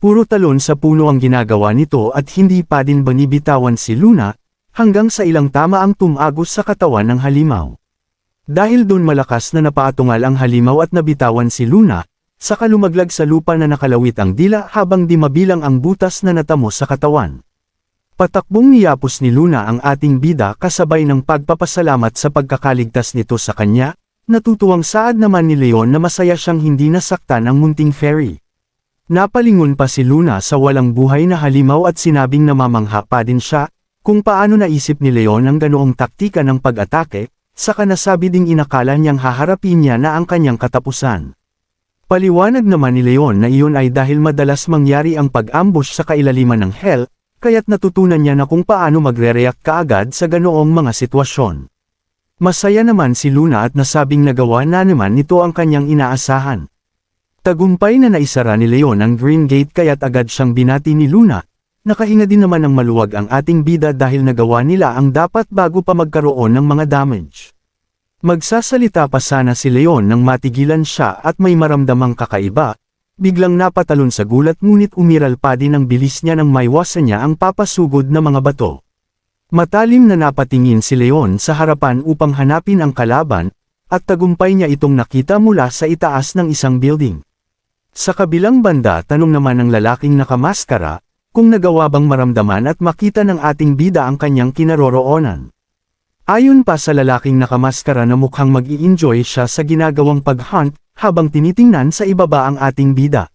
Puro talon sa puno ang ginagawa nito at hindi pa din binibitawan si Luna, hanggang sa ilang tama ang tumagos sa katawan ng halimaw. Dahil doon malakas na napaatungal ang halimaw at nabitawan si Luna, saka lumaglag sa lupa na nakalawit ang dila habang di mabilang ang butas na natamo sa katawan. Patakbong niyapos ni Luna ang ating bida kasabay ng pagpapasalamat sa pagkakaligtas nito sa kanya, natutuwang saad naman ni Leon na masaya siyang hindi nasaktan ang munting fairy. Napalingon pa si Luna sa walang buhay na halimaw at sinabing namamangha pa din siya, kung paano naisip ni Leon ang ganoong taktika ng pag-atake, saka nasabi ding inakala niyang haharapin niya na ang kanyang katapusan. Paliwanag naman ni Leon na iyon ay dahil madalas mangyari ang pag-ambush sa kailaliman ng hell, kaya't natutunan niya na kung paano magre-react kaagad sa ganoong mga sitwasyon. Masaya naman si Luna at nasabing nagawa na naman nito ang kanyang inaasahan. Tagumpay na naisara ni Leon ang Green Gate kaya't agad siyang binati ni Luna. Nakahinga din naman ng maluwag ang ating bida dahil nagawa nila ang dapat bago pa magkaroon ng mga damage. Magsasalita pa sana si Leon nang matigilan siya at may maramdamang kakaiba. Biglang napatalon sa gulat ngunit umiral pa din ang bilis niya nang maiwasan niya ang papasugod na mga bato. Matalim na napatingin si Leon sa harapan upang hanapin ang kalaban, at tagumpay niya itong nakita mula sa itaas ng isang building. Sa kabilang banda tanong naman ng lalaking nakamaskara, kung nagawa bang maramdaman at makita ng ating bida ang kanyang kinaroroonan. Ayon pa sa lalaking nakamaskara na mukhang mag-i-enjoy siya sa ginagawang pag-hunt, habang tinitingnan sa ibaba ang ating bida.